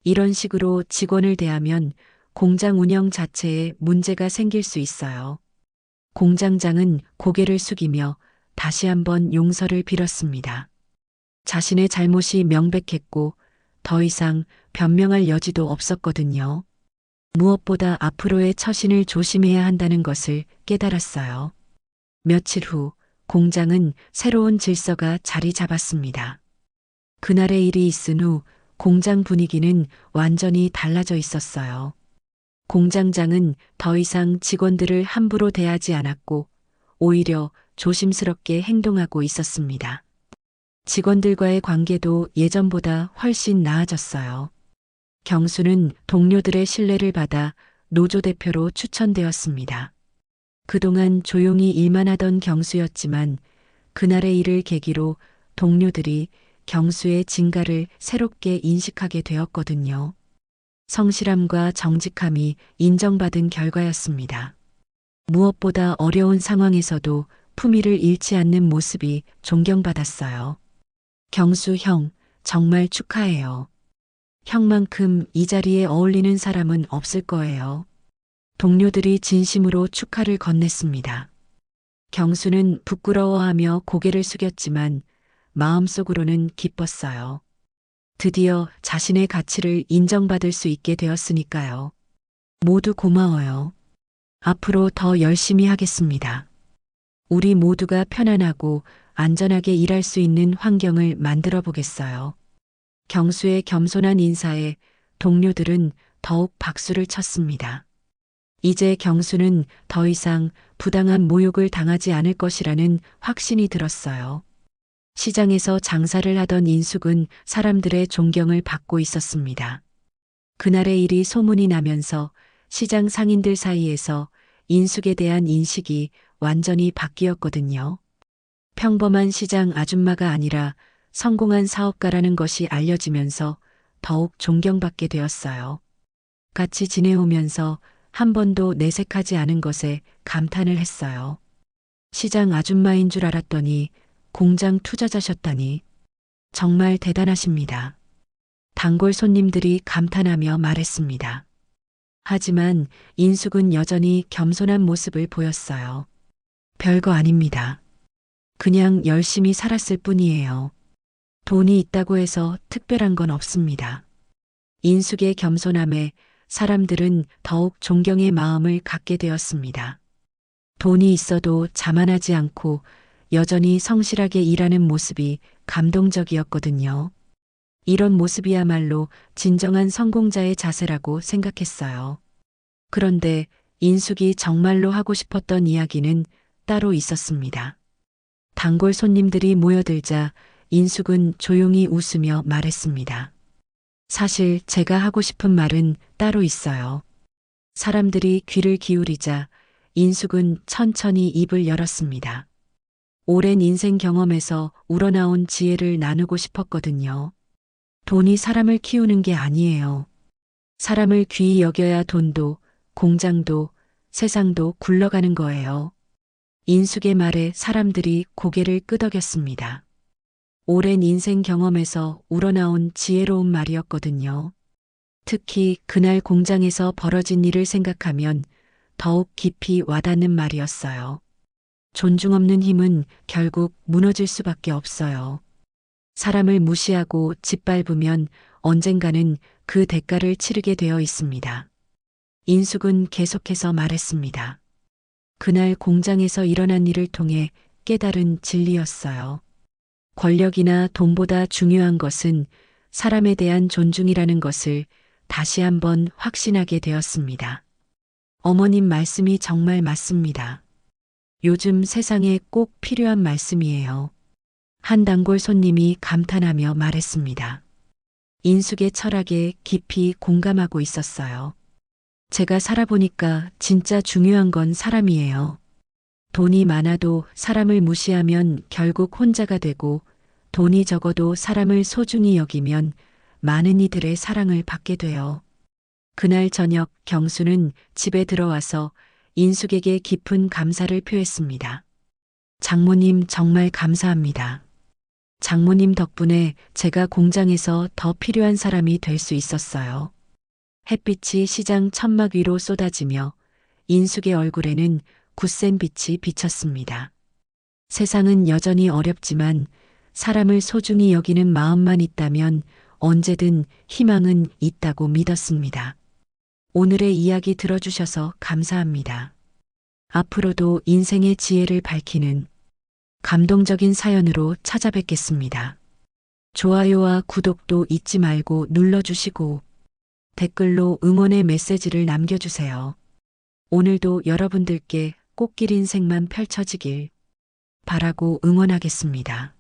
이런 식으로 직원을 대하면 공장 운영 자체에 문제가 생길 수 있어요. 공장장은 고개를 숙이며 다시 한번 용서를 빌었습니다. 자신의 잘못이 명백했고 더 이상 변명할 여지도 없었거든요. 무엇보다 앞으로의 처신을 조심해야 한다는 것을 깨달았어요. 며칠 후 공장은 새로운 질서가 자리 잡았습니다. 그날의 일이 있은 후 공장 분위기는 완전히 달라져 있었어요. 공장장은 더 이상 직원들을 함부로 대하지 않았고 오히려 조심스럽게 행동하고 있었습니다. 직원들과의 관계도 예전보다 훨씬 나아졌어요. 경수는 동료들의 신뢰를 받아 노조 대표로 추천되었습니다. 그동안 조용히 일만 하던 경수였지만 그날의 일을 계기로 동료들이 경수의 진가를 새롭게 인식하게 되었거든요. 성실함과 정직함이 인정받은 결과였습니다. 무엇보다 어려운 상황에서도 품위를 잃지 않는 모습이 존경받았어요. 경수 형, 정말 축하해요. 형만큼 이 자리에 어울리는 사람은 없을 거예요. 동료들이 진심으로 축하를 건넸습니다. 경수는 부끄러워하며 고개를 숙였지만 마음속으로는 기뻤어요. 드디어 자신의 가치를 인정받을 수 있게 되었으니까요. 모두 고마워요. 앞으로 더 열심히 하겠습니다. 우리 모두가 편안하고 안전하게 일할 수 있는 환경을 만들어 보겠어요. 경수의 겸손한 인사에 동료들은 더욱 박수를 쳤습니다. 이제 경수는 더 이상 부당한 모욕을 당하지 않을 것이라는 확신이 들었어요. 시장에서 장사를 하던 인숙은 사람들의 존경을 받고 있었습니다. 그날의 일이 소문이 나면서 시장 상인들 사이에서 인숙에 대한 인식이 완전히 바뀌었거든요. 평범한 시장 아줌마가 아니라 성공한 사업가라는 것이 알려지면서 더욱 존경받게 되었어요. 같이 지내오면서 한 번도 내색하지 않은 것에 감탄을 했어요. 시장 아줌마인 줄 알았더니 공장 투자자셨다니 정말 대단하십니다. 단골 손님들이 감탄하며 말했습니다. 하지만 인숙은 여전히 겸손한 모습을 보였어요. 별거 아닙니다. 그냥 열심히 살았을 뿐이에요. 돈이 있다고 해서 특별한 건 없습니다. 인숙의 겸손함에 사람들은 더욱 존경의 마음을 갖게 되었습니다. 돈이 있어도 자만하지 않고 여전히 성실하게 일하는 모습이 감동적이었거든요. 이런 모습이야말로 진정한 성공자의 자세라고 생각했어요. 그런데 인숙이 정말로 하고 싶었던 이야기는 따로 있었습니다. 단골 손님들이 모여들자 인숙은 조용히 웃으며 말했습니다. 사실 제가 하고 싶은 말은 따로 있어요. 사람들이 귀를 기울이자 인숙은 천천히 입을 열었습니다. 오랜 인생 경험에서 우러나온 지혜를 나누고 싶었거든요. 돈이 사람을 키우는 게 아니에요. 사람을 귀히 여겨야 돈도, 공장도, 세상도 굴러가는 거예요. 인숙의 말에 사람들이 고개를 끄덕였습니다. 오랜 인생 경험에서 우러나온 지혜로운 말이었거든요. 특히 그날 공장에서 벌어진 일을 생각하면 더욱 깊이 와닿는 말이었어요. 존중 없는 힘은 결국 무너질 수밖에 없어요. 사람을 무시하고 짓밟으면 언젠가는 그 대가를 치르게 되어 있습니다. 인숙은 계속해서 말했습니다. 그날 공장에서 일어난 일을 통해 깨달은 진리였어요. 권력이나 돈보다 중요한 것은 사람에 대한 존중이라는 것을 다시 한번 확신하게 되었습니다. 어머님 말씀이 정말 맞습니다. 요즘 세상에 꼭 필요한 말씀이에요. 한 단골 손님이 감탄하며 말했습니다. 인숙의 철학에 깊이 공감하고 있었어요. 제가 살아보니까 진짜 중요한 건 사람이에요. 돈이 많아도 사람을 무시하면 결국 혼자가 되고 돈이 적어도 사람을 소중히 여기면 많은 이들의 사랑을 받게 돼요. 그날 저녁 경수는 집에 들어와서 인숙에게 깊은 감사를 표했습니다. 장모님 정말 감사합니다. 장모님 덕분에 제가 공장에서 더 필요한 사람이 될 수 있었어요. 햇빛이 시장 천막 위로 쏟아지며 인숙의 얼굴에는 굳센 빛이 비쳤습니다. 세상은 여전히 어렵지만 사람을 소중히 여기는 마음만 있다면 언제든 희망은 있다고 믿었습니다. 오늘의 이야기 들어주셔서 감사합니다. 앞으로도 인생의 지혜를 밝히는 감동적인 사연으로 찾아뵙겠습니다. 좋아요와 구독도 잊지 말고 눌러주시고 댓글로 응원의 메시지를 남겨주세요. 오늘도 여러분들께 꽃길 인생만 펼쳐지길 바라고 응원하겠습니다.